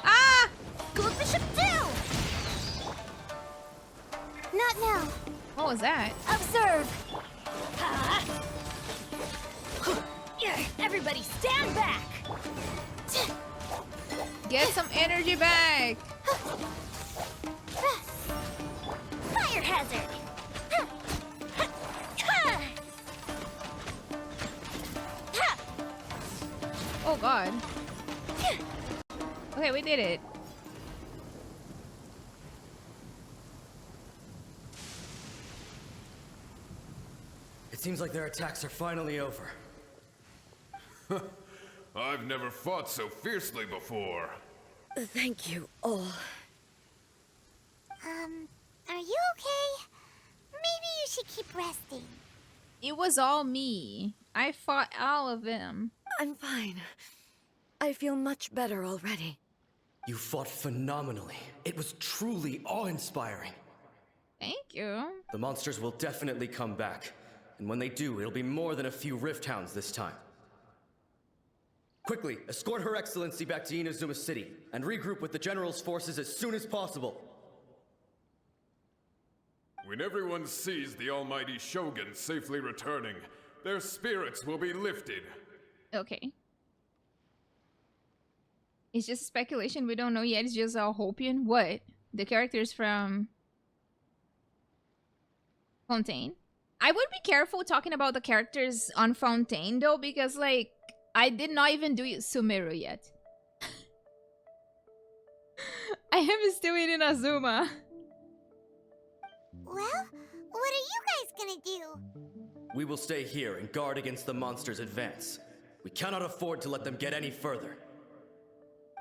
Ah! Go up the ship too. Not now. What was that? Observe. Everybody stand back. Get some energy back. Fire hazard. Oh god. Okay, we did it. It seems like their attacks are finally over. I've never fought so fiercely before. Thank you all. Are you okay? Maybe you should keep resting. It was all me. I fought all of them. I'm fine. I feel much better already. You fought phenomenally. It was truly awe-inspiring. Thank you. The monsters will definitely come back. And when they do, it'll be more than a few Rift Hounds this time. Quickly, escort Her Excellency back to Inazuma City, and regroup with the General's forces as soon as possible. When everyone sees the almighty Shogun safely returning, their spirits will be lifted. Okay. It's just speculation. We don't know yet. It's just all Hopian. What? The characters from Fontaine. I would be careful talking about the characters on Fontaine though, because like I did not even do Sumeru yet. I am still in Inazuma. Well, what are you guys gonna do? We will stay here and guard against the monsters' advance. We cannot afford to let them get any further.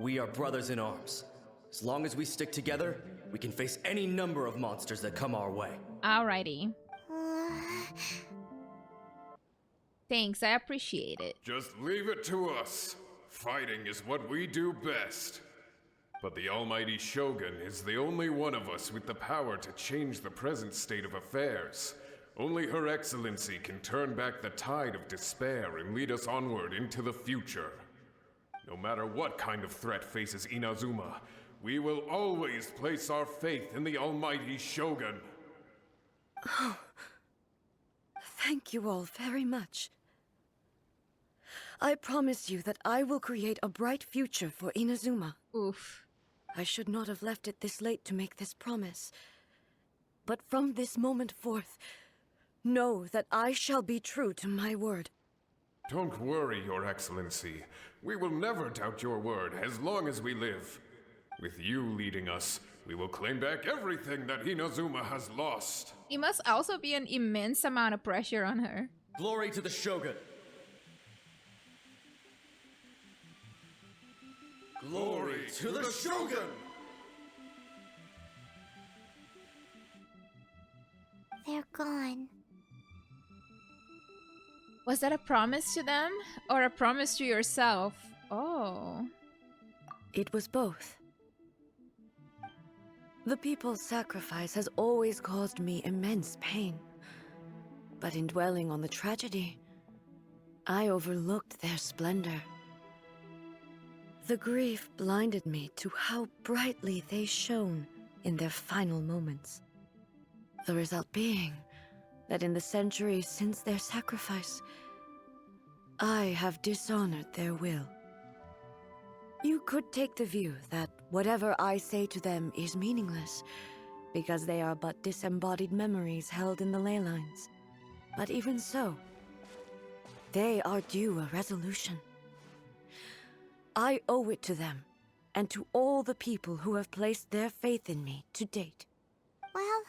We are brothers in arms. As long as we stick together, we can face any number of monsters that come our way. Alrighty. Thanks, I appreciate it. Just leave it to us. Fighting is what we do best. But the almighty Shogun is the only one of us with the power to change the present state of affairs. Only Her Excellency can turn back the tide of despair and lead us onward into the future. No matter what kind of threat faces Inazuma, we will always place our faith in the almighty Shogun. Oh, thank you all very much. I promise you that I will create a bright future for Inazuma. Oof. I should not have left it this late to make this promise. But from this moment forth, know that I shall be true to my word. Don't worry, Your Excellency. We will never doubt your word as long as we live. With you leading us, we will claim back everything that Inazuma has lost. It must also be an immense amount of pressure on her. Glory to the Shogun! Glory to the Shogun! They're gone. Was that a promise to them or a promise to yourself? Oh. It was both. The people's sacrifice has always caused me immense pain. But in dwelling on the tragedy, I overlooked their splendor. The grief blinded me to how brightly they shone in their final moments. The result being that in the centuries since their sacrifice, I have dishonored their will. You could take the view that whatever I say to them is meaningless, because they are but disembodied memories held in the ley lines. But even so, they are due a resolution. I owe it to them, and to all the people who have placed their faith in me to date. Well,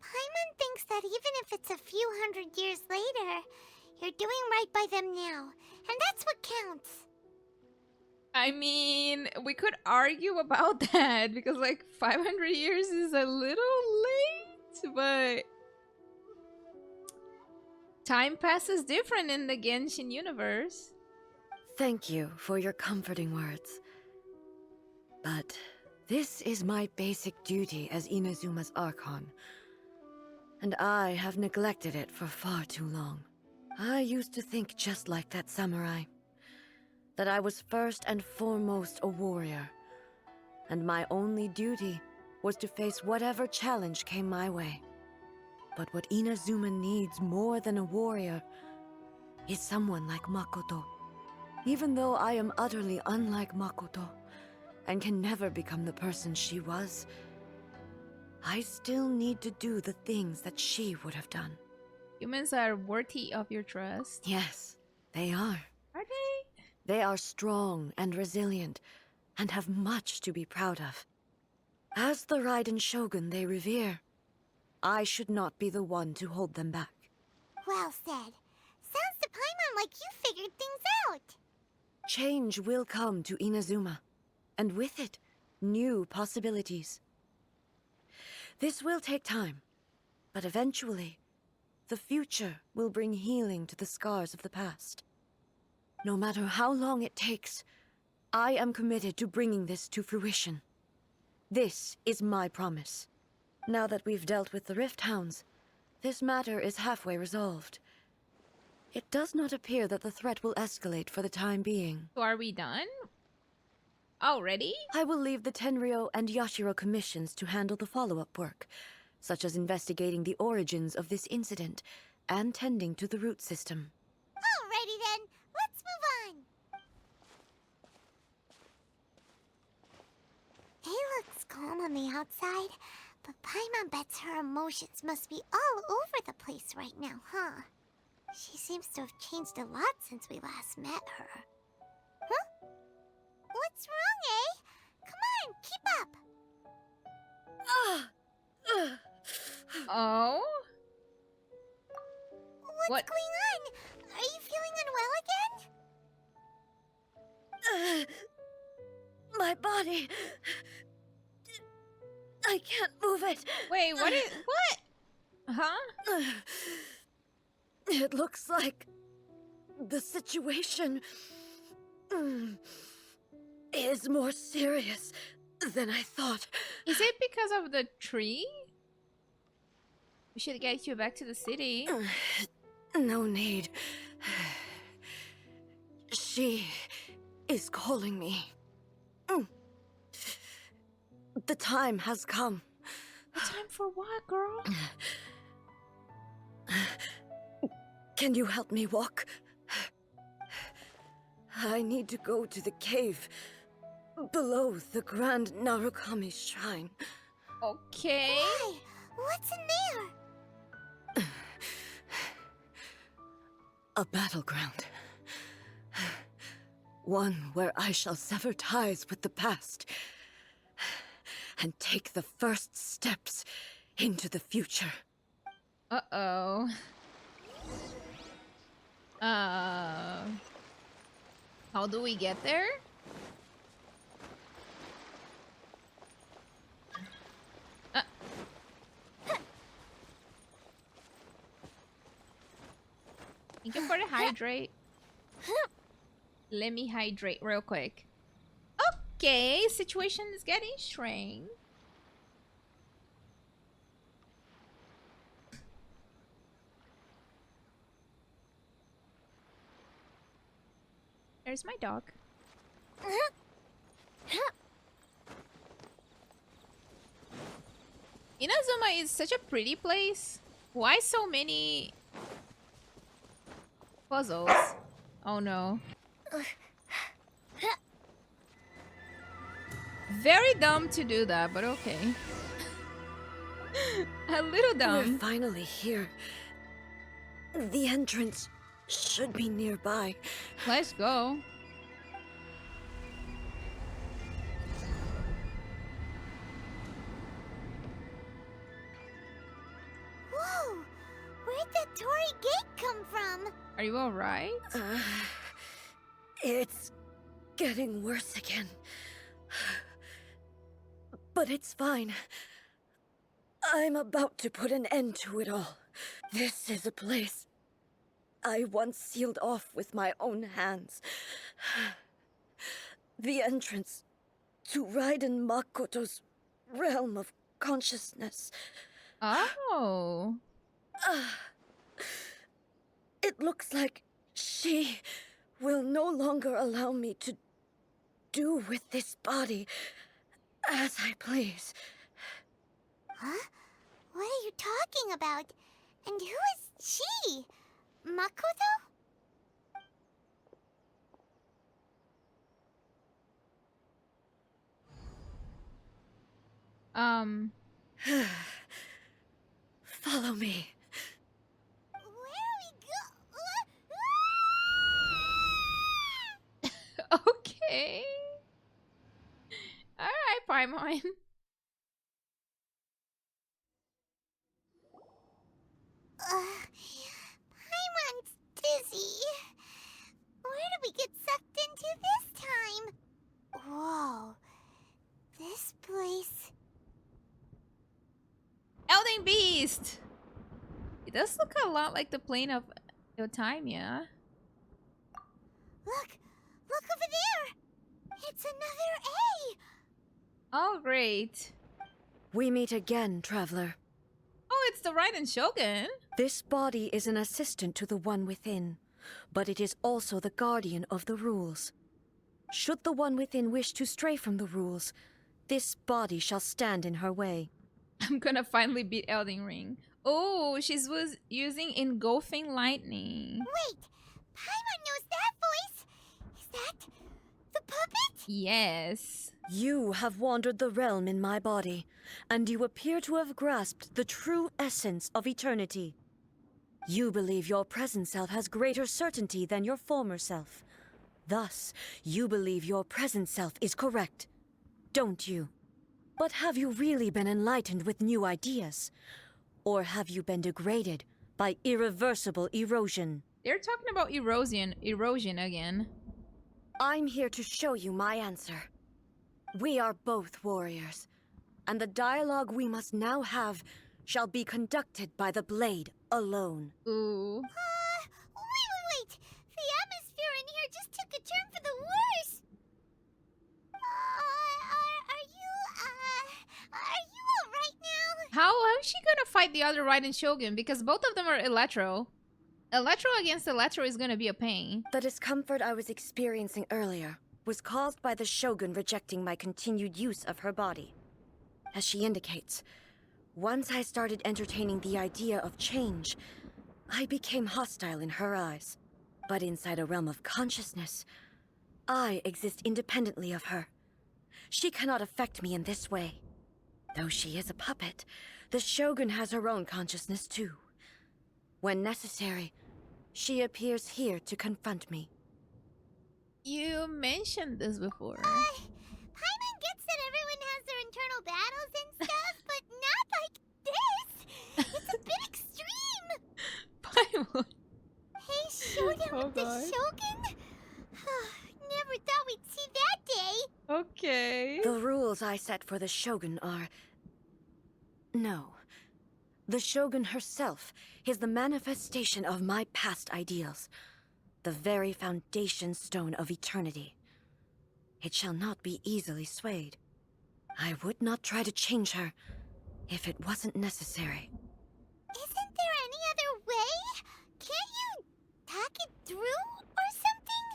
Paimon thinks that even if it's a few hundred years later, you're doing right by them now, and that's what counts. I mean, we could argue about that because like 500 years is a little late, but Time passes different in the Genshin universe. Thank you for your comforting words. But this is my basic duty as Inazuma's Archon. And I have neglected it for far too long. I used to think just like that samurai. That I was first and foremost a warrior. And my only duty was to face whatever challenge came my way. But what Inazuma needs more than a warrior is someone like Makoto. Even though I am utterly unlike Makoto and can never become the person she was, I still need to do the things that she would have done. Humans are worthy of your trust. Yes, they are. Are they? They are strong and resilient and have much to be proud of. As the Raiden Shogun they revere, I should not be the one to hold them back. Well said. Sounds to Paimon like you figured things out. Change will come to Inazuma, and with it, new possibilities. This will take time, but eventually, the future will bring healing to the scars of the past. No matter how long it takes, I am committed to bringing this to fruition. This is my promise. Now that we've dealt with the Rift Hounds, this matter is halfway resolved. It does not appear that the threat will escalate for the time being. So are we done? Already? I will leave the Tenryo and Yashiro commissions to handle the follow-up work, such as investigating the origins of this incident and tending to the root system. Alrighty then, let's move on. It looks calm on the outside, but Paimon bets her emotions must be all over the place right now, huh? She seems to have changed a lot since we last met her. Huh? What's wrong, eh? Come on, keep up! Oh? What's going on? Are you feeling unwell again? My body... I can't move it. Wait, what is... What? Huh? It looks like... the situation... is more serious than I thought. Is it because of the tree? We should get you back to the city. No need. She is calling me. The time has come. The time for what, girl? Can you help me walk? I need to go to the cave below the Grand Narukami Shrine. Okay. Why? What's in there? A battleground. One where I shall sever ties with the past and take the first steps into the future. Uh-oh. How do we get there? Thank you for the hydrate. Let me hydrate real quick. Okay, situation is getting strange. There's my dog. Inazuma is such a pretty place. Why so many puzzles? Oh no. Very dumb to do that, but okay. A little dumb. We're finally here. The entrance should be nearby. Let's go. Whoa! Where'd the Torii Gate come from? Are you alright? It's getting worse again. But it's fine. I'm about to put an end to it all. This is a place I once sealed off with my own hands. The entrance to Raiden Makoto's realm of consciousness. Oh. It looks like she will no longer allow me to do with this body as I please. Huh? What are you talking about? And who is she? Makoto? Follow me. Where are we go? Okay. Alright, Paimon. Paimon's dizzy. Where did we get sucked into this time? Whoa. This place... Elding Beast! It does look a lot like the plane of Eotimia. Look! Look over there! It's another A! Oh, great. We meet again, traveler. Oh, it's the Raiden Shogun. This body is an assistant to the one within, but it is also the guardian of the rules. Should the one within wish to stray from the rules, this body shall stand in her way. I'm gonna finally beat Elden Ring. Oh, she's was using engulfing lightning. Wait! Paimon knows that voice! Is that... the puppet? Yes. You have wandered the realm in my body, and you appear to have grasped the true essence of eternity. You believe your present self has greater certainty than your former self. Thus, you believe your present self is correct, don't you? But have you really been enlightened with new ideas? Or have you been degraded by irreversible erosion? They're talking about erosion again. I'm here to show you my answer. We are both warriors, and the dialogue we must now have shall be conducted by the blade alone. Ooh. Wait! The atmosphere in here just took a turn for the worse! Are you alright now? How is she gonna fight the other Raiden Shogun? Because both of them are Electro. Electro against Electro is gonna be a pain. The discomfort I was experiencing earlier was caused by the Shogun rejecting my continued use of her body. As she indicates, once I started entertaining the idea of change, I became hostile in her eyes. But inside a realm of consciousness, I exist independently of her. She cannot affect me in this way. Though she is a puppet, the Shogun has her own consciousness too. When necessary, she appears here to confront me. You mentioned this before. Paimon gets that everyone has their internal battles and stuff, but not like this! It's a bit extreme! Paimon. Hey, showdown with the Shogun? Never thought we'd see that day! Okay. The rules I set for the Shogun are... No. The Shogun herself is the manifestation of my past ideals. The very foundation stone of eternity. It shall not be easily swayed. I would not try to change her if it wasn't necessary. Isn't there any other way? Can't you talk it through or something?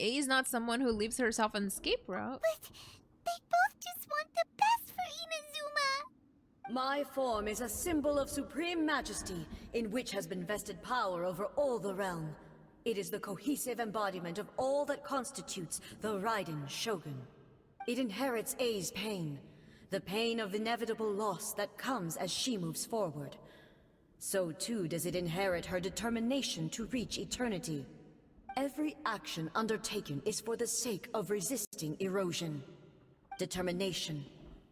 A is not someone who leaves herself an escape route. But they both just want the best for Inazuma. My form is a symbol of supreme majesty, in which has been vested power over all the realm. It is the cohesive embodiment of all that constitutes the Raiden Shogun. It inherits A's pain, the pain of inevitable loss that comes as she moves forward. So too does it inherit her determination to reach eternity. Every action undertaken is for the sake of resisting erosion. Determination,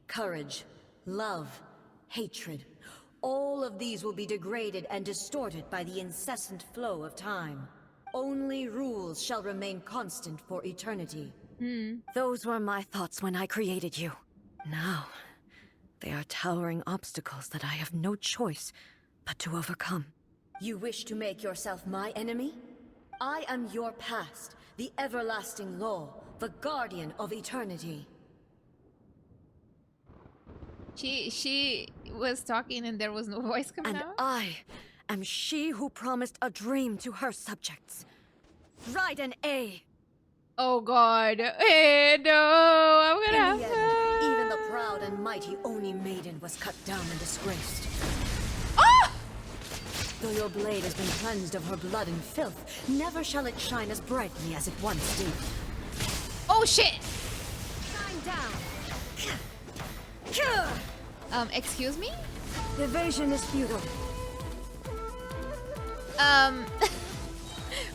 courage, love, hatred, all of these will be degraded and distorted by the incessant flow of time. Only rules shall remain constant for eternity. Those were my thoughts when I created you. Now, they are towering obstacles that I have no choice but to overcome. You wish to make yourself my enemy? I am your past, the everlasting law, the guardian of eternity. She was talking and there was no voice coming And out? I am she who promised a dream to her subjects. Raiden A. Oh god. Eh, no, I'm gonna In have the to... end, even the proud and mighty Oni maiden was cut down and disgraced. Ah! Though your blade has been cleansed of her blood and filth, never shall it shine as brightly as it once did. Oh shit! Shine down! Excuse me? Evasion is futile.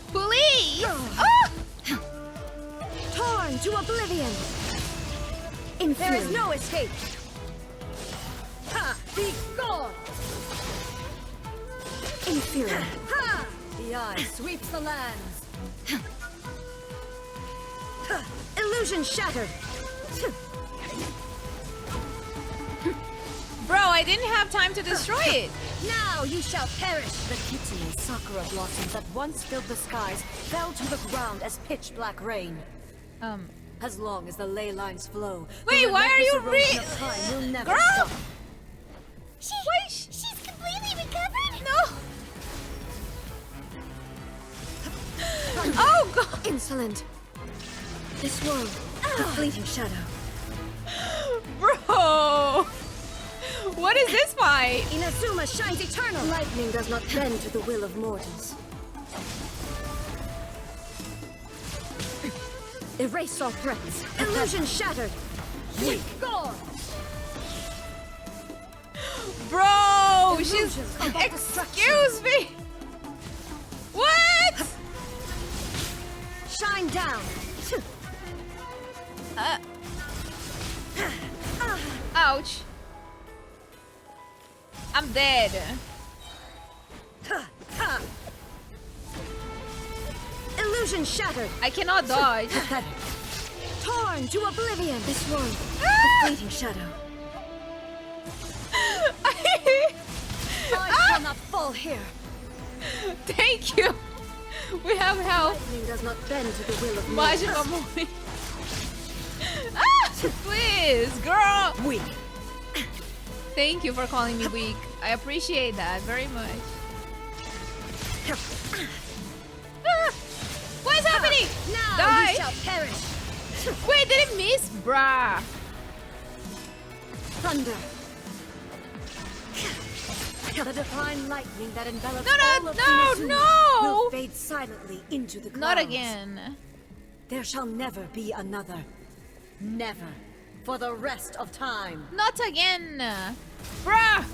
Please! Oh! Torn to oblivion! There is no escape! Ha! Be gone! Inferior. Ha! The eye sweeps the lands. Illusion shattered! Bro, I didn't have time to destroy it! Now you shall perish! The kitty and sakura blossoms that once filled the skies fell to the ground as pitch-black rain. As long as the ley lines flow, Wait, the why are you relentless erosion of time will never Girl! stop. She's completely recovered? No! Oh god! Insolent! This world, a fleeting shadow. Bro! What is this fight? Inazuma shines eternal! Lightning does not bend to the will of mortals. Erase all threats. Illusion shattered. Weak. Gone. Bro! She's... Illusions of destruction. Excuse me! What? Shine down. Ouch. I'm dead. Illusion shattered. I cannot dodge. Pathetic. Torn to oblivion. This world, a fleeting shadow. I cannot fall here. Thank you. We have help. Lightning does not bend to the will of Majima mortals. Mori. Ah! Please, girl. Weak. Thank you for calling me weak. I appreciate that very much. Ah! What is happening? Now Die. you shall perish. Wait, did it miss? Bruh. Thunder. The divine lightning that envelops No, all no, of no, Inazuma no! will fade silently into the clouds. Not again. There shall never be another. Never. For the rest of time. Not again. Bruh.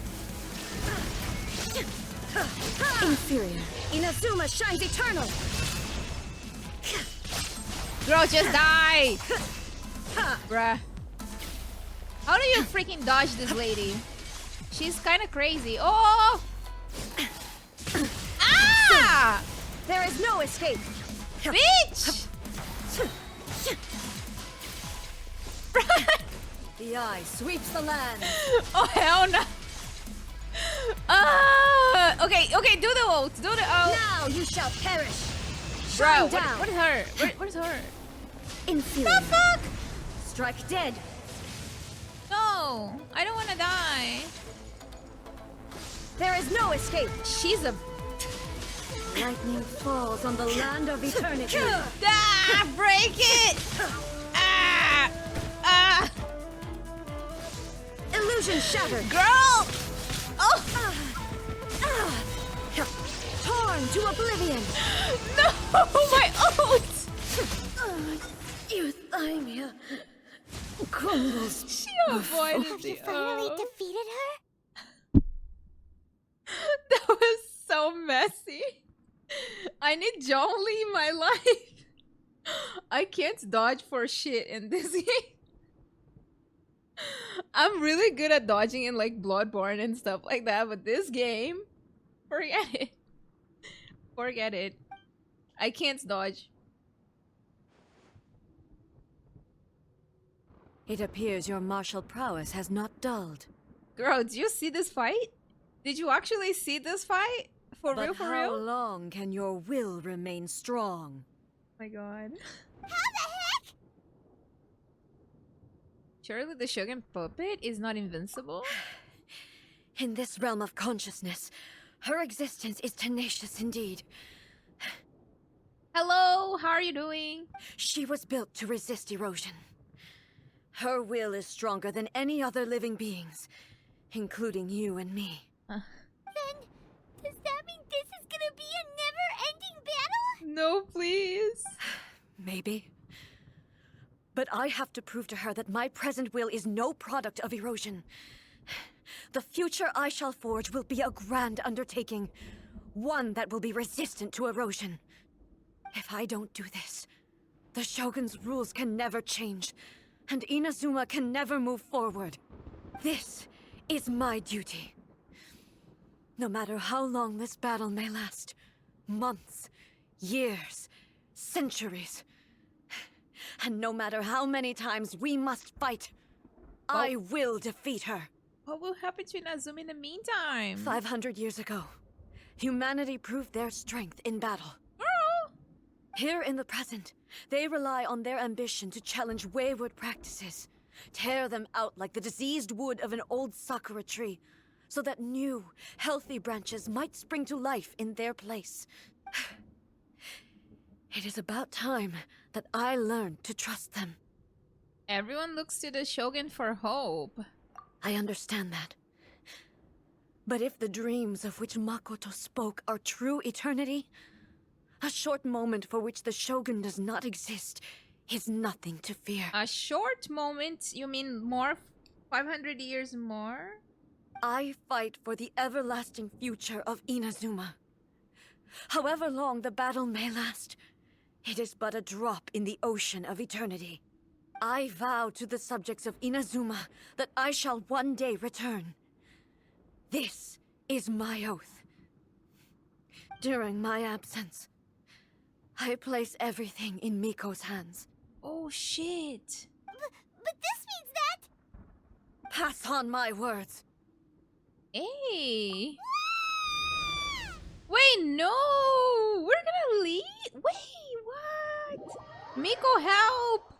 Inferior. Inazuma shines eternal. Bro, just die. Bruh. How do you freaking dodge this lady? She's kind of crazy. Oh! Ah! There is no escape. Bitch! The eye sweeps the land. Oh, hell no. Okay, do the ult. Do the ult. Now you shall perish. Bro, Shine down. what is her? What is her? Inferior. The fuck? Strike dead. No, I don't want to die. There is no escape. She's a... Lightning falls on the land of eternity. Ah, break it! Ah! Ah! Illusion shattered. Girl! Oh! Torn to oblivion. No! My ult! Your thymia crumbles. She avoided Have the you finally ult. defeated her? That was so messy. I need Zhongli in my life. I can't dodge for shit in this game. I'm really good at dodging in like Bloodborne and stuff like that, but this game, forget it. Forget it. I can't dodge. It appears your martial prowess has not dulled. Girl, did you see this fight? Did you actually see this fight? For real, for How real? long can your will remain strong? Oh my god. How the heck? Surely the Shogun puppet is not invincible? In this realm of consciousness, her existence is tenacious indeed. Hello, how are you doing? She was built to resist erosion. Her will is stronger than any other living beings, including you and me. Then, does that mean this is gonna be a never-ending battle? No, please. Maybe. But I have to prove to her that my present will is no product of erosion. The future I shall forge will be a grand undertaking, one that will be resistant to erosion. If I don't do this, the Shogun's rules can never change, and Inazuma can never move forward. This is my duty. No matter how long this battle may last, months, years, centuries, and no matter how many times we must fight, I will defeat her. What will happen to Inazuma in the meantime? 500 years ago, humanity proved their strength in battle. Girl! Here in the present, they rely on their ambition to challenge wayward practices, tear them out like the diseased wood of an old sakura tree, so that new, healthy branches might spring to life in their place. It is about time that I learned to trust them. Everyone looks to the Shogun for hope. I understand that. But if the dreams of which Makoto spoke are true eternity, a short moment for which the Shogun does not exist is nothing to fear. A short moment? You mean more? 500 years more? I fight for the everlasting future of Inazuma. However long the battle may last, it is but a drop in the ocean of eternity. I vow to the subjects of Inazuma that I shall one day return. This is my oath. During my absence, I place everything in Miko's hands. Oh shit. But this means that... Pass on my words. Hey. Wait, no! We're gonna leave? Wait, what? Miko, help!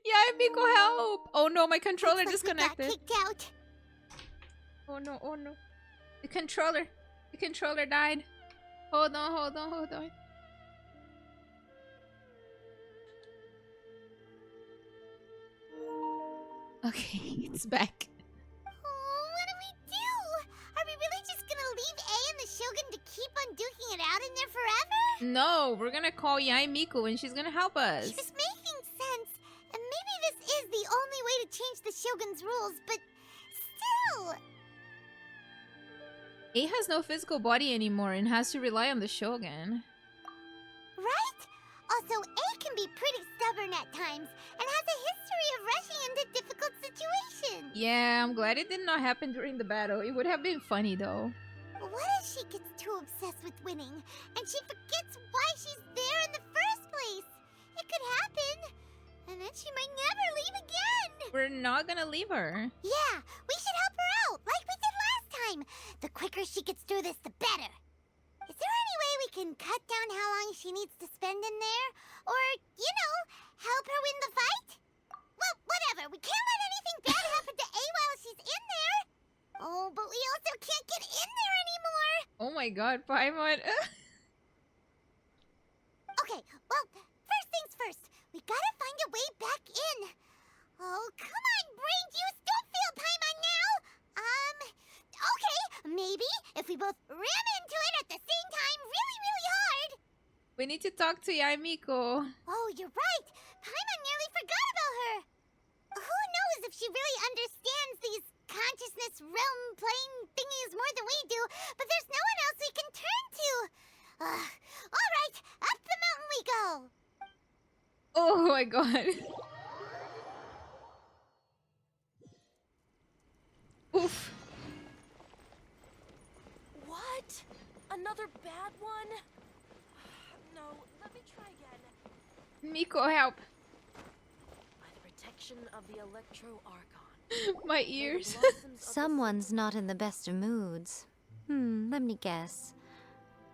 Yeah, Miko, help! Oh no, my controller Looks like we got disconnected. kicked out. Oh no, oh no. The controller died. Hold on, hold on, hold on. Okay, it's back. Oh, what do we do? Are we really just gonna leave A and the Shogun to keep on duking it out in there forever? No, we're gonna call Yai Miko and she's gonna help us. She was making sense, and maybe this is the only way to change the Shogun's rules, but still... A has no physical body anymore and has to rely on the Shogun. Right? Also, A can be pretty stubborn at times, and has a history of rushing into difficult situations. Yeah, I'm glad it did not happen during the battle. It would have been funny though. What if she gets too obsessed with winning, and she forgets why she's there in the first place? It could happen, and then she might never leave again. We're not gonna leave her. Yeah, we should help her out, like we did last time. The quicker she gets through this, the better. Is there any way we can cut down how long she needs to spend in there? Or, you know, help her win the fight? Well, whatever. We can't let anything bad happen to A while she's in there. Oh, but we also can't get in there anymore. Oh my god, Paimon. Okay, well, first things first. We gotta find a way back in. Oh, come on, brain juice. Don't fail Paimon now. Okay, maybe if we both ram into it at the same time really, really hard. We need to talk to Yai Miko. Oh, you're right. Paimon nearly forgot about her. Who knows if she really understands these consciousness realm plane thingies more than we do, but there's no one else we can turn to. All right, up the mountain we go. Oh my god. Oof. What? Another bad one? No, let me try again. Miko, help. By the protection of the Electro Archon. My ears. Someone's not in the best of moods. Let me guess.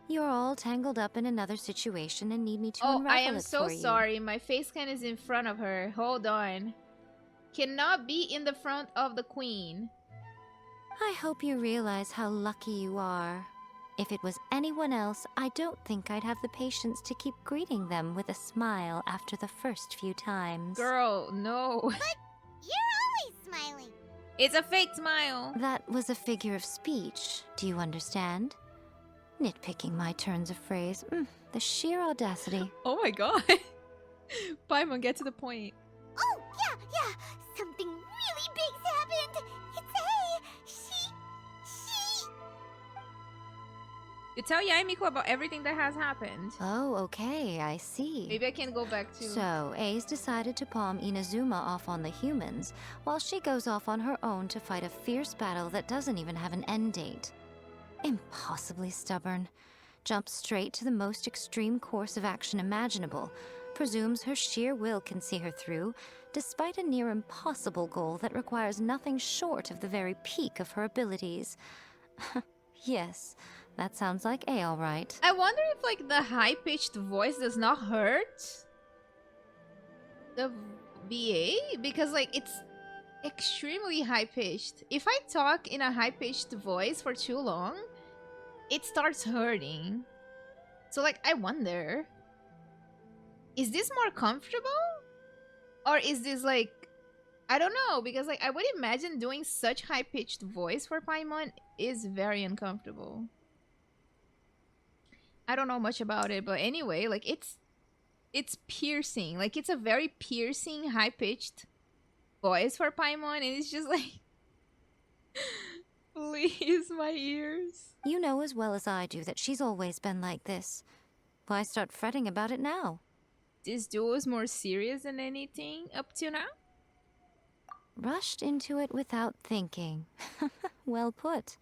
You're all tangled up in another situation and need me to Oh, unravel I am it so for you. sorry. My face cam is in front of her. Hold on. Cannot be in the front of the queen. I hope you realize how lucky you are. If it was anyone else, I don't think I'd have the patience to keep greeting them with a smile after the first few times. Girl, no. But you're always smiling. It's a fake smile. That was a figure of speech. Do you understand? Nitpicking my turns of phrase. The sheer audacity. Oh my god. Paimon, get to the point. Oh, yeah. Something really big's happened. It's she. You tell Yae Miko about everything that has happened. Oh, okay, I see. Maybe I can go back to... So, A's decided to palm Inazuma off on the humans, while she goes off on her own to fight a fierce battle that doesn't even have an end date. Impossibly stubborn. Jumps straight to the most extreme course of action imaginable. Presumes her sheer will can see her through, despite a near impossible goal that requires nothing short of the very peak of her abilities. Yes, that sounds like A all right. I wonder if, like, the high-pitched voice does not hurt the VA? Because, like, it's extremely high-pitched. If I talk in a high-pitched voice for too long, it starts hurting. So, like, I wonder, is this more comfortable? Or is this, like, I don't know, because, like, I would imagine doing such high-pitched voice for Paimon is very uncomfortable. I don't know much about it, but anyway, like, it's piercing. Like, it's a very piercing, high-pitched voice for Paimon, and it's just like... Please, my ears. You know as well as I do that she's always been like this. Why start fretting about it now? This duel is more serious than anything up to now? Rushed into it without thinking. Well put.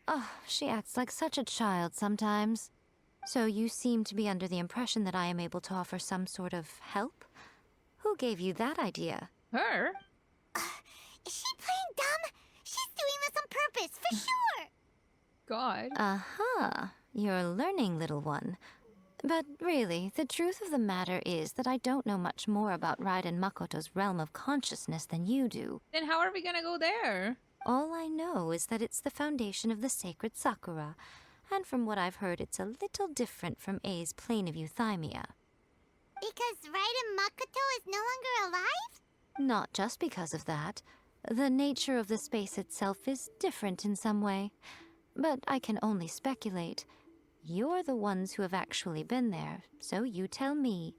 Oh, she acts like such a child sometimes. So you seem to be under the impression that I am able to offer some sort of help? Who gave you that idea? Her? Is she playing dumb? She's doing this on purpose, for sure. God. Aha, you're learning, little one. But really, the truth of the matter is that I don't know much more about Raiden Makoto's realm of consciousness than you do. Then how are we gonna go there? All I know is that it's the foundation of the sacred sakura, and from what I've heard, it's a little different from A's plane of euthymia. Because Raiden Makoto is no longer alive? Not just because of that. The nature of the space itself is different in some way. But I can only speculate. You're the ones who have actually been there, so you tell me.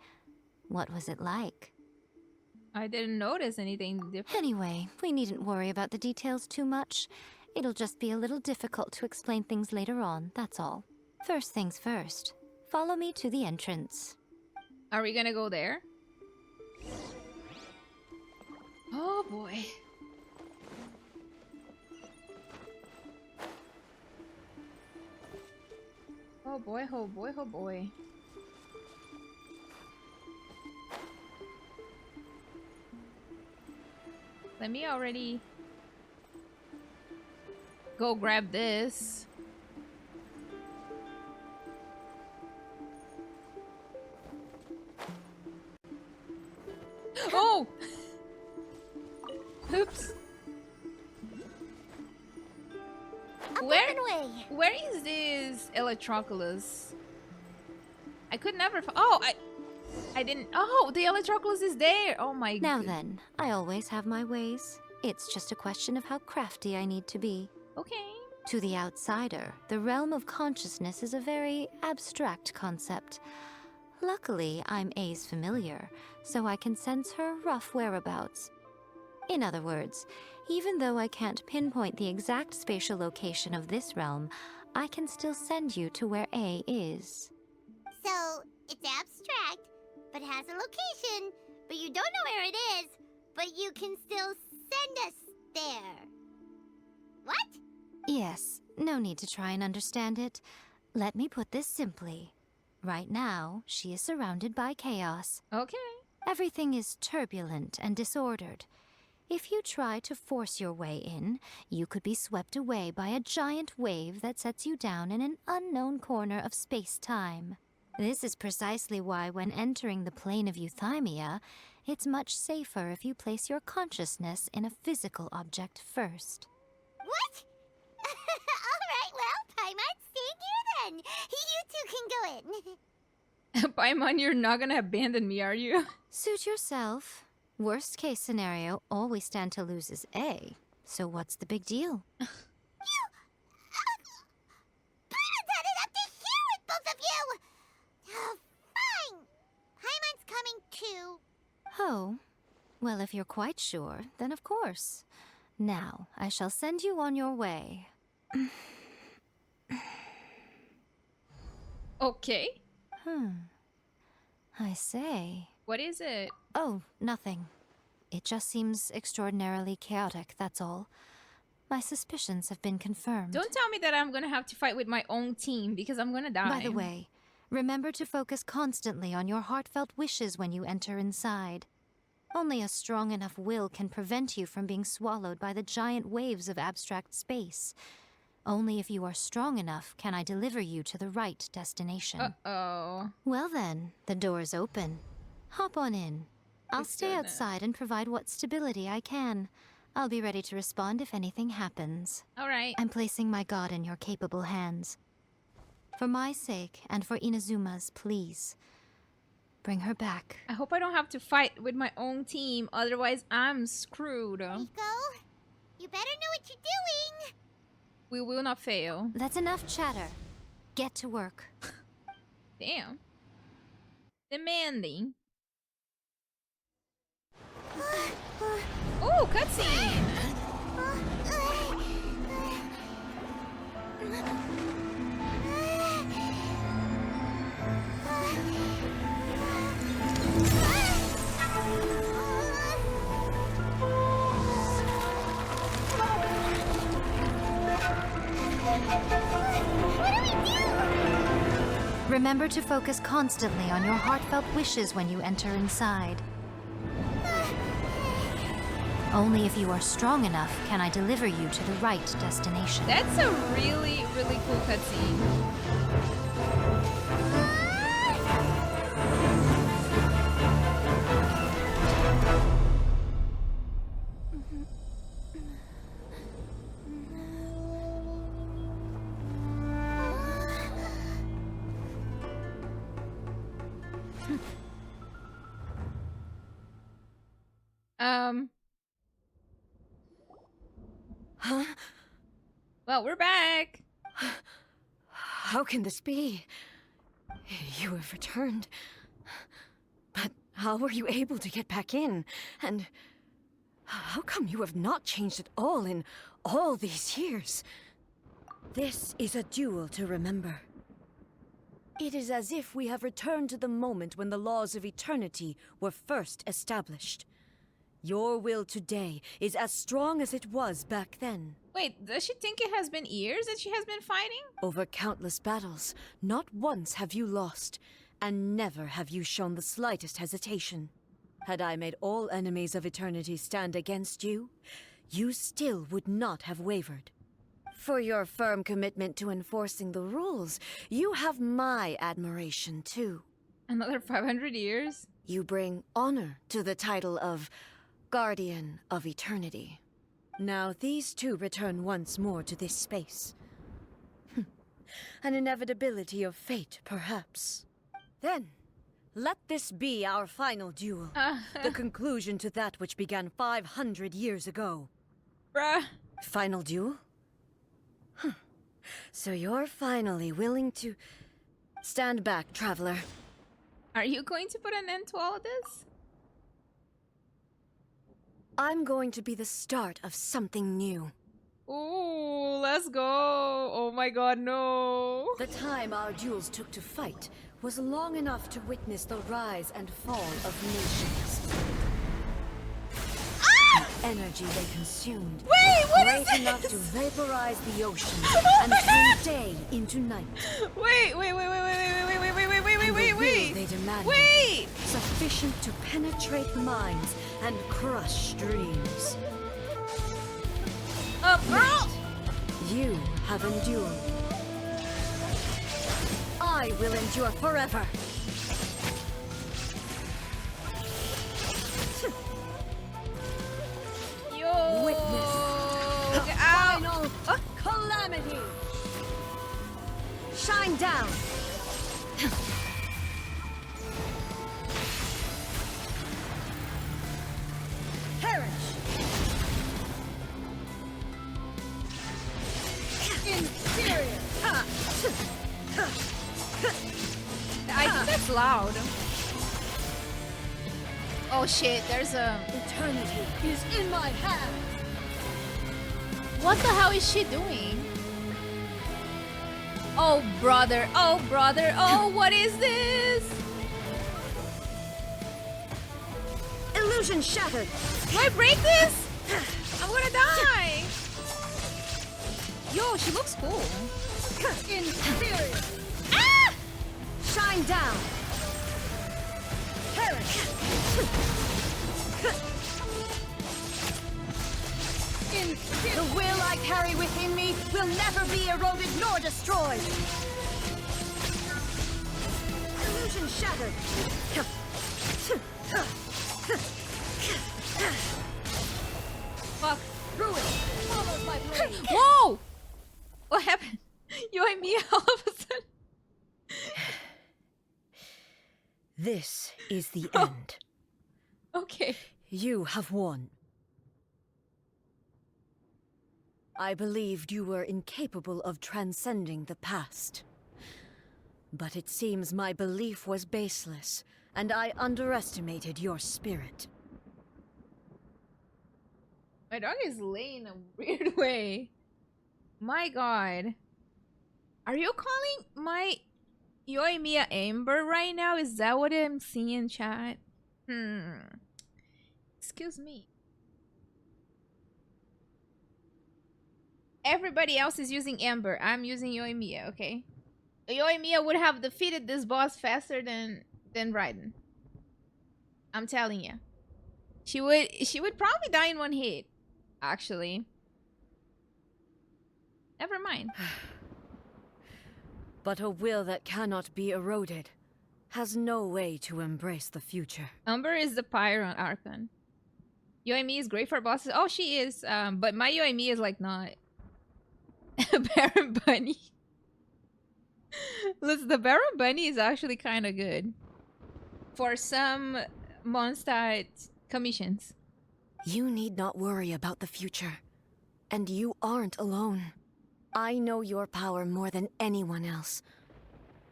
What was it like? I didn't notice anything different. Anyway, we needn't worry about the details too much. It'll just be a little difficult to explain things later on, that's all. First things first. Follow me to the entrance. Are we gonna go there? Oh boy. Oh boy, oh boy, oh boy. Let me already go grab this. Oh! Oops. Where is this Electroculus? I could never I didn't. Oh, the Electroculus is there. Oh my god. Now then, I always have my ways. It's just a question of how crafty I need to be. Okay. To the outsider, the realm of consciousness is a very abstract concept. Luckily, I'm A's familiar, so I can sense her rough whereabouts. In other words, even though I can't pinpoint the exact spatial location of this realm, I can still send you to where A is. So, it's abstract, but has a location, but you don't know where it is, but you can still send us there. What? Yes, no need to try and understand it. Let me put this simply. Right now, she is surrounded by chaos. Okay. Everything is turbulent and disordered. If you try to force your way in, you could be swept away by a giant wave that sets you down in an unknown corner of space-time. This is precisely why when entering the plane of Euthymia, it's much safer if you place your consciousness in a physical object first. What? Alright, well, Paimon, stay here then. You two can go in. Paimon, you're not gonna abandon me, are you? Suit yourself. Worst case scenario, all we stand to lose is A. So what's the big deal? Paimon's had it up to here with both of you! Oh, fine! Paimon's coming too. Oh, well, if you're quite sure, then of course. Now, I shall send you on your way. Okay. I say. What is it? Oh, nothing. It just seems extraordinarily chaotic, that's all. My suspicions have been confirmed. Don't tell me that I'm gonna have to fight with my own team because I'm gonna die. By the way, remember to focus constantly on your heartfelt wishes when you enter inside. Only a strong enough will can prevent you from being swallowed by the giant waves of abstract space. Only if you are strong enough can I deliver you to the right destination. Uh-oh. Well then, the door's open. Hop on in. I'll stay outside and provide what stability I can. I'll be ready to respond if anything happens. Alright. I'm placing my god in your capable hands. For my sake, and for Inazuma's, please. Bring her back. I hope I don't have to fight with my own team, otherwise I'm screwed. Miko, you better know what you're doing! We will not fail. That's enough chatter. Get to work. Damn. Demanding. Oh, cutscene! Remember to focus constantly on your heartfelt wishes when you enter inside. Only if you are strong enough can I deliver you to the right destination. That's a really, really cool cutscene. Huh? Well, we're back. How can this be? You have returned. But how were you able to get back in? And how come you have not changed at all in all these years? This is a duel to remember. It is as if we have returned to the moment when the laws of eternity were first established. Your will today is as strong as it was back then. Wait, does she think it has been years that she has been fighting? Over countless battles, not once have you lost, and never have you shown the slightest hesitation. Had I made all enemies of eternity stand against you, you still would not have wavered. For your firm commitment to enforcing the rules, you have my admiration too. Another 500 years? You bring honor to the title of Guardian of Eternity. Now these two return once more to this space. An inevitability of fate, perhaps. Then, let this be our final duel. The conclusion to that which began 500 years ago. Bruh. Final duel? So you're finally willing to stand back, traveler. Are you going to put an end to all of this? I'm going to be the start of something new. Ooh, let's go. Oh my god, no. The time our duels took to fight was long enough to witness the rise and fall of nations. The energy they consumed. Wait, what is great enough this? to vaporize the ocean and turn day into night. Wait. The will they demanding. Wait! Sufficient to penetrate minds and crush dreams. Girl! You have endured. I will endure forever. Yo! Witness the Ow! final calamity. Shine down. Perish. Inferior. I think that's loud. Oh shit, there's a... Eternity is in my hands. What the hell is she doing? Oh brother, oh brother, oh what is this? Illusion shattered. Do I break this? I'm gonna die. Yo, she looks cool. Inferior. Ah! Shine down. Perish. The will I carry within me will never be eroded nor destroyed. Illusion shattered. Fuck. Ruin followed by blade. Whoa! What happened? You and me all of a sudden. This is the end. Okay. You have won. I believed you were incapable of transcending the past. But it seems my belief was baseless, and I underestimated your spirit. My dog is laying a weird way. My god. Are you calling my Yoimiya Amber right now? Is that what I'm seeing in chat? Excuse me. Everybody else is using Amber. I'm using Yoimiya, okay? Yoimiya would have defeated this boss faster than Raiden. I'm telling you. She would probably die in one hit, actually. Never mind. But a will that cannot be eroded has no way to embrace the future. Umber is the Pyron Archon. Yoimi is great for bosses. Oh, she is. But my Yoimi is like not. Baron Bunny. Listen, the Baron Bunny is actually kind of good for some Mondstadt commissions. You need not worry about the future. And you aren't alone. I know your power more than anyone else.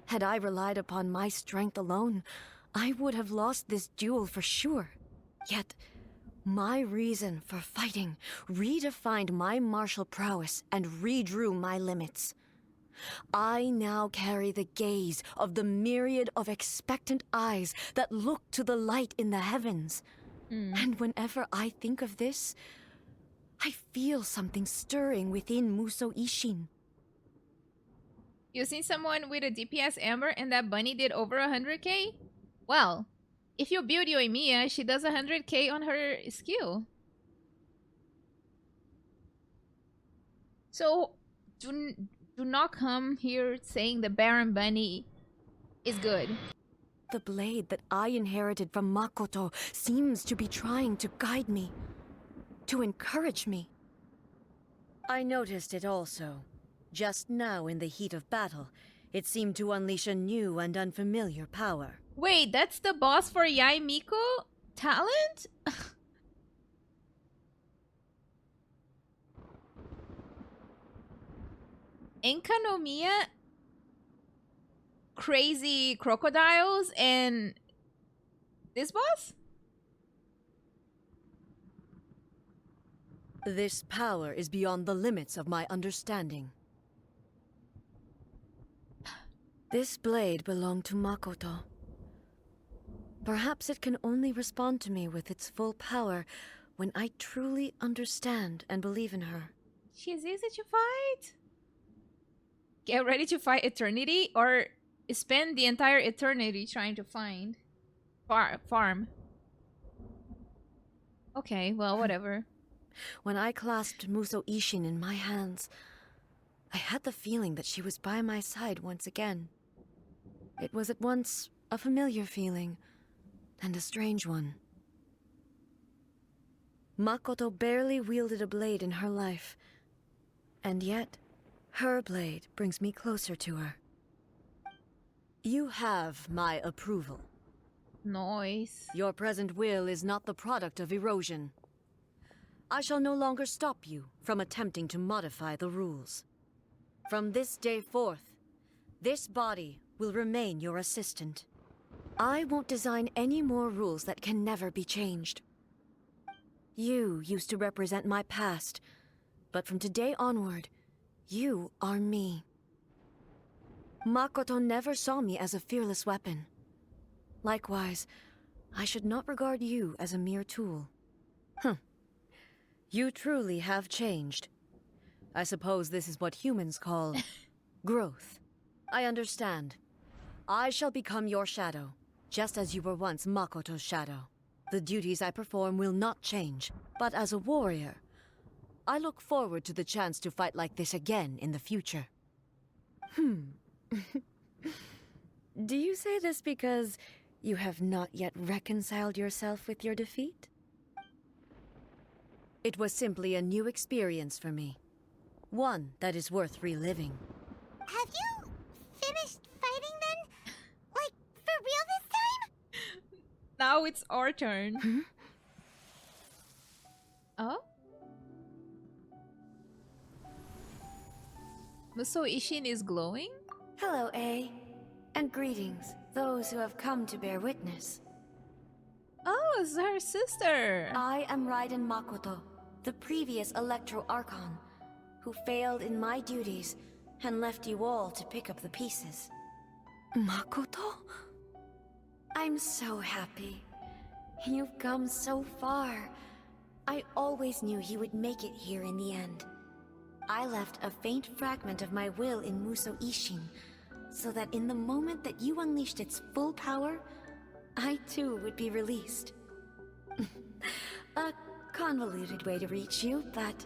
Had I relied upon my strength alone, I would have lost this duel for sure. Yet, my reason for fighting redefined my martial prowess and redrew my limits. I now carry the gaze of the myriad of expectant eyes that look to the light in the heavens. And whenever I think of this, I feel something stirring within Muso Ishin. You seen someone with a DPS Amber and that bunny did over 100k? Well, if you build Yoimiya, she does 100k on her skill. So, do not come here saying the Baron Bunny is good. The blade that I inherited from Makoto seems to be trying to guide me, to encourage me. I noticed it also. Just now in the heat of battle, it seemed to unleash a new and unfamiliar power. Wait, that's the boss for Yai Miko? Talent? Enkanomiya? Crazy crocodiles and this boss? This power is beyond the limits of my understanding. This blade belonged to Makoto. Perhaps it can only respond to me with its full power when I truly understand and believe in her. She's easy to fight. Get ready to fight Eternity or spend the entire eternity trying to find farm. Okay, well, whatever. When I clasped Muso Ishin in my hands, I had the feeling that she was by my side once again. It was at once a familiar feeling and a strange one. Makoto barely wielded a blade in her life, and yet her blade brings me closer to her. You have my approval. Noise. Your present will is not the product of erosion. I shall no longer stop you from attempting to modify the rules. From this day forth, this body will remain your assistant. I won't design any more rules that can never be changed. You used to represent my past, but from today onward, you are me. Makoto never saw me as a fearless weapon. Likewise, I should not regard you as a mere tool. You truly have changed. I suppose this is what humans call growth. I understand. I shall become your shadow, just as you were once Makoto's shadow. The duties I perform will not change, but as a warrior, I look forward to the chance to fight like this again in the future. Do you say this because you have not yet reconciled yourself with your defeat? It was simply a new experience for me. One that is worth reliving. Have you finished fighting then? Like, for real this time? Now it's our turn. Oh? Muso Ishin is glowing? Hello, A. And greetings, those who have come to bear witness. Oh, it's her sister. I am Raiden Makoto, the previous Electro Archon, who failed in my duties and left you all to pick up the pieces. Makoto? I'm so happy. You've come so far. I always knew you would make it here in the end. I left a faint fragment of my will in Muso Ishin, so that in the moment that you unleashed its full power, I too would be released. A convoluted way to reach you, but...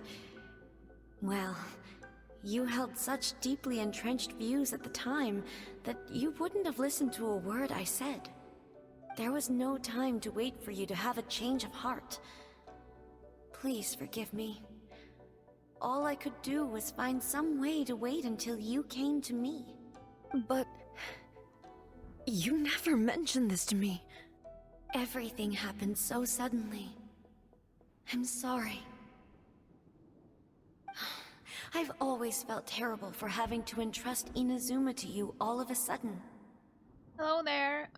well, you held such deeply entrenched views at the time that you wouldn't have listened to a word I said. There was no time to wait for you to have a change of heart. Please forgive me. All I could do was find some way to wait until you came to me. But... you never mentioned this to me. Everything happened so suddenly. I'm sorry. I've always felt terrible for having to entrust Inazuma to you all of a sudden. Hello there.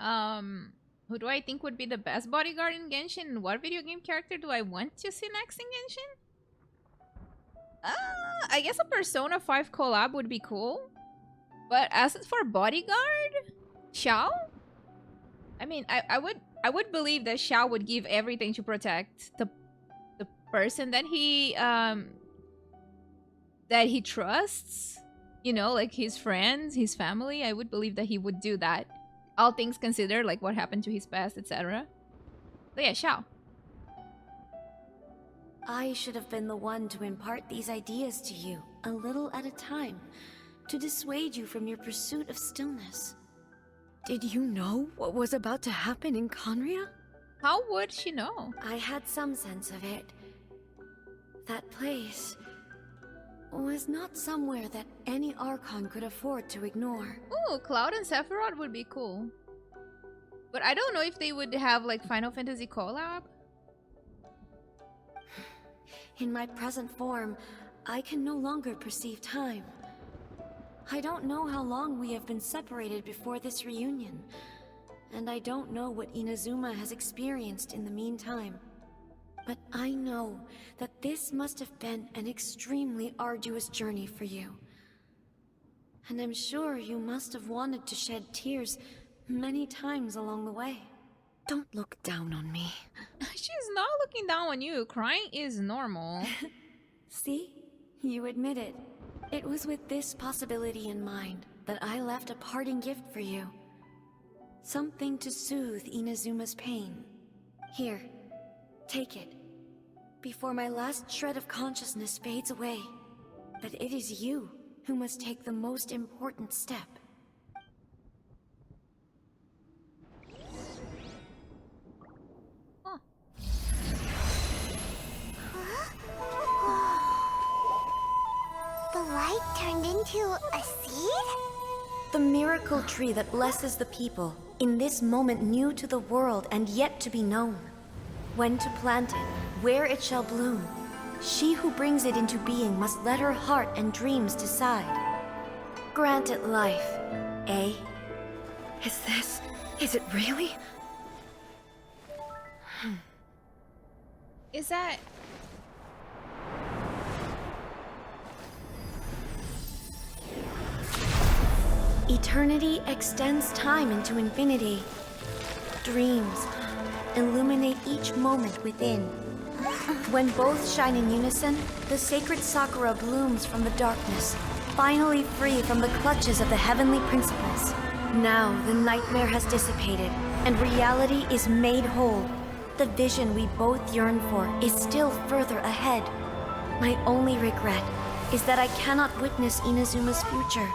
Who do I think would be the best bodyguard in Genshin? And what video game character do I want to see next in Genshin? I guess a Persona 5 collab would be cool. But as for bodyguard, Xiao? I mean, I would believe that Xiao would give everything to protect the person that he trusts. You know, like his friends, his family. I would believe that he would do that. All things considered, like what happened to his past, etc. But yeah, Xiao. I should have been the one to impart these ideas to you, a little at a time, to dissuade you from your pursuit of stillness. Did you know what was about to happen in Conria? How would she know? I had some sense of it. That place was not somewhere that any Archon could afford to ignore. Ooh, Cloud and Sephiroth would be cool. But I don't know if they would have like Final Fantasy collab. In my present form, I can no longer perceive time. I don't know how long we have been separated before this reunion, and I don't know what Inazuma has experienced in the meantime. But I know that this must have been an extremely arduous journey for you. And I'm sure you must have wanted to shed tears many times along the way. Don't look down on me. She's not looking down on you. Crying is normal. See? You admit it. It was with this possibility in mind that I left a parting gift for you. Something to soothe Inazuma's pain. Here, take it. Before my last shred of consciousness fades away. But it is you who must take the most important step. Huh. The light turned into a seed? The miracle tree that blesses the people, in this moment new to the world and yet to be known. When to plant it, where it shall bloom. She who brings it into being must let her heart and dreams decide. Grant it life, eh? Is it really? Is that... Eternity extends time into infinity. Dreams illuminate each moment within. When both shine in unison, the sacred sakura blooms from the darkness, finally free from the clutches of the heavenly principles. Now the nightmare has dissipated, and reality is made whole. The vision we both yearn for is still further ahead. My only regret is that I cannot witness Inazuma's future,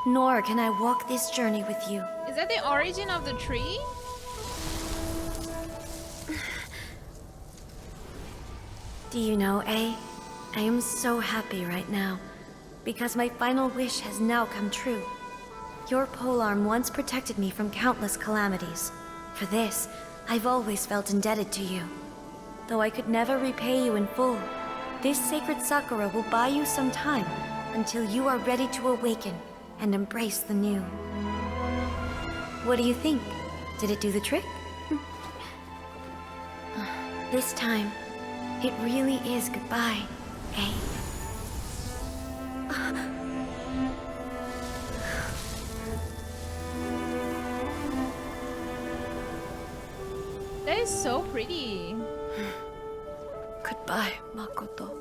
nor can I walk this journey with you. Is that the origin of the tree? Do you know, I am so happy right now, because my final wish has now come true. Your polearm once protected me from countless calamities. For this, I've always felt indebted to you. Though I could never repay you in full, this sacred sakura will buy you some time until you are ready to awaken and embrace the new. What do you think? Did it do the trick? This time, it really is goodbye, eh? That is so pretty. Goodbye, Makoto.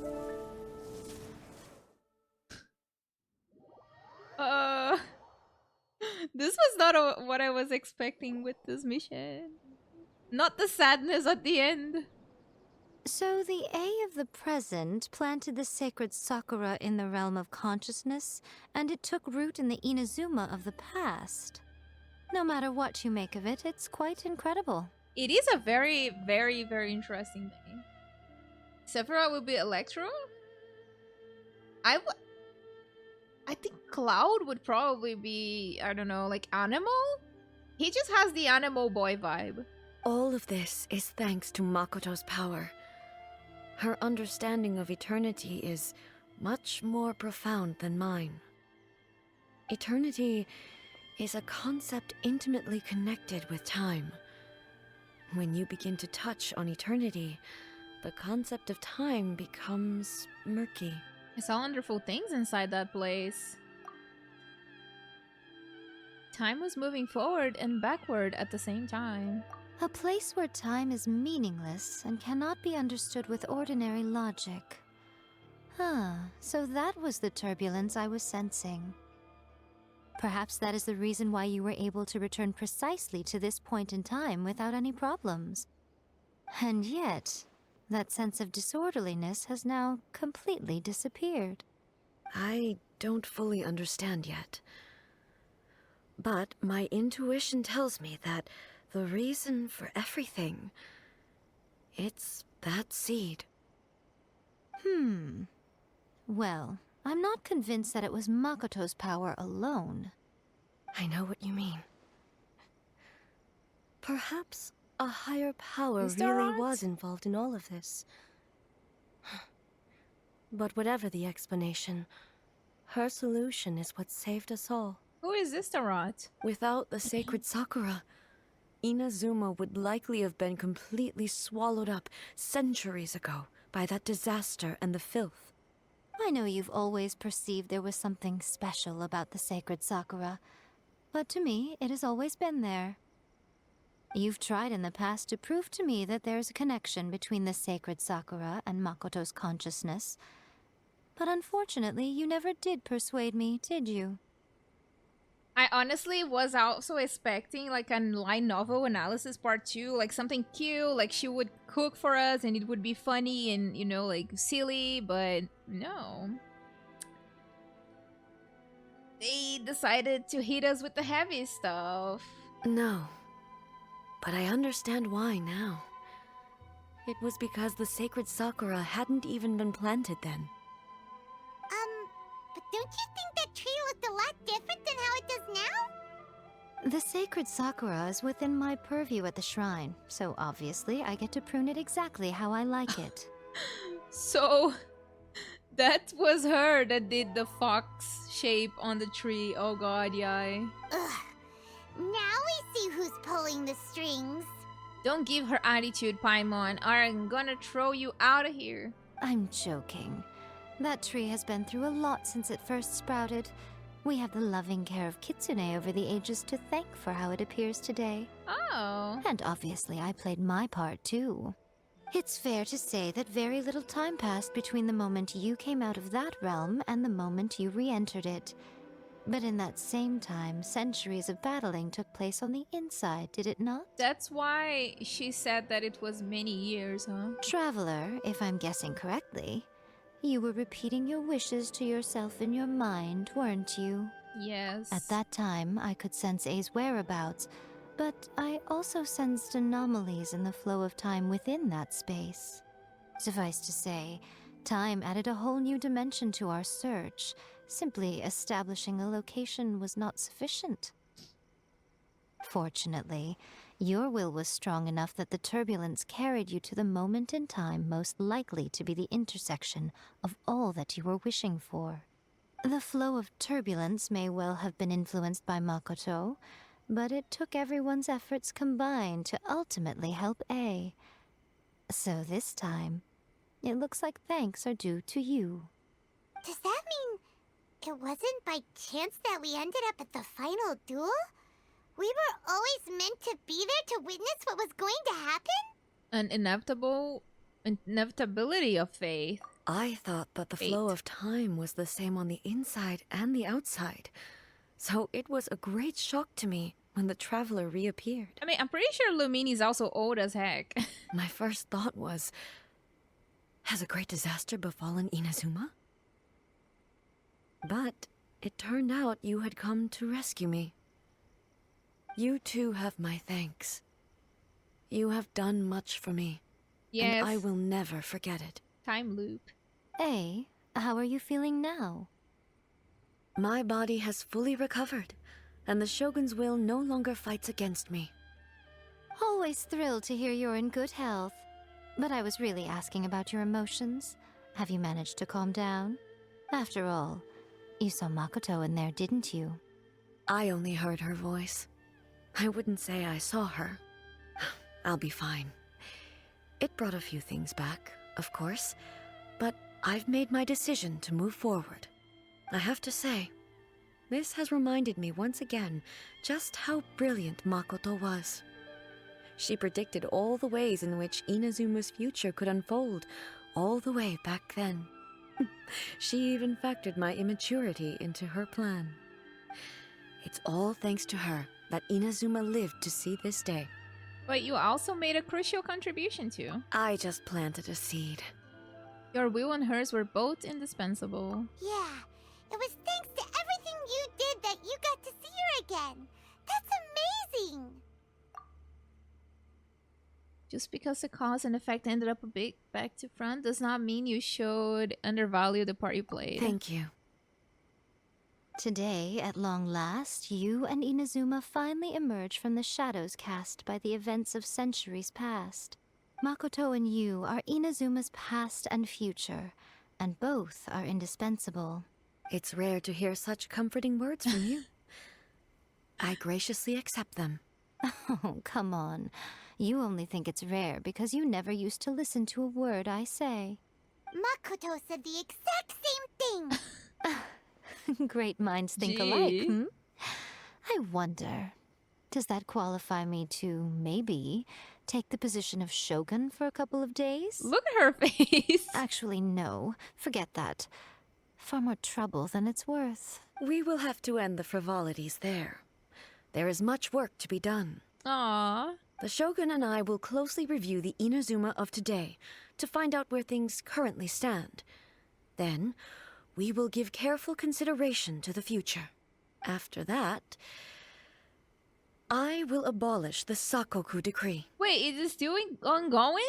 This was not what I was expecting with this mission. Not the sadness at the end. So the A of the present planted the sacred sakura in the realm of consciousness, and it took root in the Inazuma of the past. No matter what you make of it, it's quite incredible. It is a very, very, very interesting thing. Sephiroth will be Electro? I think Cloud would probably be, I don't know, like Animal? He just has the Animal Boy vibe. All of this is thanks to Makoto's power. Her understanding of eternity is much more profound than mine. Eternity is a concept intimately connected with time. When you begin to touch on eternity, the concept of time becomes murky. I saw wonderful things inside that place. Time was moving forward and backward at the same time. A place where time is meaningless and cannot be understood with ordinary logic. So that was the turbulence I was sensing. Perhaps that is the reason why you were able to return precisely to this point in time without any problems. And yet, that sense of disorderliness has now completely disappeared. I don't fully understand yet. But my intuition tells me that the reason for everything, it's that seed. Well, I'm not convinced that it was Makoto's power alone. I know what you mean. Perhaps a higher power really was involved in all of this. But whatever the explanation, her solution is what saved us all. Who is this Tarot? Without the sacred sakura, Inazuma would likely have been completely swallowed up centuries ago by that disaster and the filth. I know you've always perceived there was something special about the sacred sakura, but to me, it has always been there. You've tried in the past to prove to me that there's a connection between the sacred sakura and Makoto's consciousness, but unfortunately, you never did persuade me, did you? I honestly was also expecting like a light novel analysis part 2, like something cute, like she would cook for us and it would be funny and, you know, like silly, but no. They decided to hit us with the heavy stuff. No. But I understand why now. It was because the sacred sakura hadn't even been planted then. But don't you think that tree looked a lot different than how it does now? The sacred sakura is within my purview at the shrine, so obviously I get to prune it exactly how I like it. So, that was her that did the fox shape on the tree. Oh god, yeah. Ugh. Now we see who's pulling the strings. Don't give her attitude, Paimon, or I'm gonna throw you out of here. I'm joking. That tree has been through a lot since it first sprouted. We have the loving care of Kitsune over the ages to thank for how it appears today. Oh. And obviously I played my part too. It's fair to say that very little time passed between the moment you came out of that realm and the moment you re-entered it. But in that same time, centuries of battling took place on the inside, did it not? That's why she said that it was many years, huh? Traveler, if I'm guessing correctly, you were repeating your wishes to yourself in your mind, weren't you? Yes. At that time, I could sense A's whereabouts, but I also sensed anomalies in the flow of time within that space. Suffice to say, time added a whole new dimension to our search. Simply establishing a location was not sufficient. Fortunately, your will was strong enough that the turbulence carried you to the moment in time most likely to be the intersection of all that you were wishing for. The flow of turbulence may well have been influenced by Makoto, but it took everyone's efforts combined to ultimately help A. So this time, it looks like thanks are due to you. Does that mean it wasn't by chance that we ended up at the final duel? We were always meant to be there to witness what was going to happen? An inevitability of faith. I thought that the flow of time was the same on the inside and the outside. So it was a great shock to me when the traveler reappeared. I mean, I'm pretty sure Lumini's also old as heck. My first thought was, has a great disaster befallen Inazuma? But it turned out you had come to rescue me. You too have my thanks. You have done much for me. Yes. And I will never forget it. Time loop. A, how are you feeling now? My body has fully recovered, and the Shogun's will no longer fights against me. Always thrilled to hear you're in good health. But I was really asking about your emotions. Have you managed to calm down? After all, you saw Makoto in there, didn't you? I only heard her voice. I wouldn't say I saw her. I'll be fine. It brought a few things back, of course, but I've made my decision to move forward. I have to say, this has reminded me once again just how brilliant Makoto was. She predicted all the ways in which Inazuma's future could unfold, all the way back then. She even factored my immaturity into her plan. It's all thanks to her that Inazuma lived to see this day. But you also made a crucial contribution too. I just planted a seed. Your will and hers were both indispensable. Yeah, it was thanks to everything you did that you got to see her again. That's amazing! Just because the cause and effect ended up a bit back to front does not mean you should undervalue the part you played. Thank you. Today, at long last, you and Inazuma finally emerge from the shadows cast by the events of centuries past. Makoto and you are Inazuma's past and future, and both are indispensable. It's rare to hear such comforting words from you. I graciously accept them. Oh, come on. You only think it's rare because you never used to listen to a word I say. Makoto said the exact same thing! Great minds think Gee. alike, hmm? I wonder, does that qualify me to, maybe, take the position of Shogun for a couple of days? Look at her face. Actually, no. Forget that. Far more trouble than it's worth. We will have to end the frivolities there. There is much work to be done. Aww. The Shogun and I will closely review the Inazuma of today to find out where things currently stand. Then, we will give careful consideration to the future. After that, I will abolish the Sakoku decree. Wait, is it still ongoing?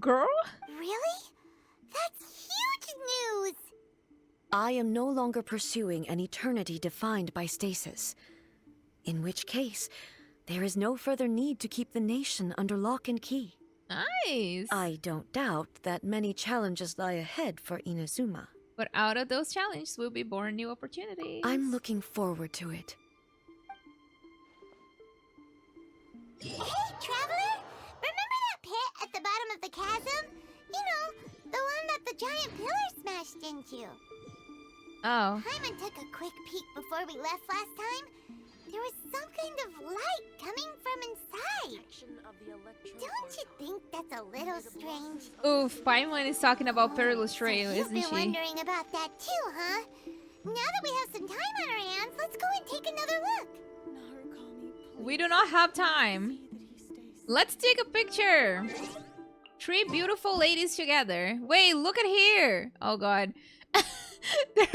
Girl? Really? That's huge news! I am no longer pursuing an eternity defined by stasis. In which case, there is no further need to keep the nation under lock and key. Nice! I don't doubt that many challenges lie ahead for Inazuma. But out of those challenges will be born new opportunities. I'm looking forward to it. Hey, Traveler! Remember that pit at the bottom of the chasm? You know, the one that the giant pillar smashed into. Oh. Paimon took a quick peek before we left last time. There was some kind of light coming from inside. Don't you think that's a little strange? Oof, Paimon is talking about Perilous Trail, You've isn't been she? wondering about that too, huh? Now that we have some time on our hands, let's go and take another look. We do not have time. Let's take a picture. 3 beautiful ladies together. Wait, look at here. Oh god. There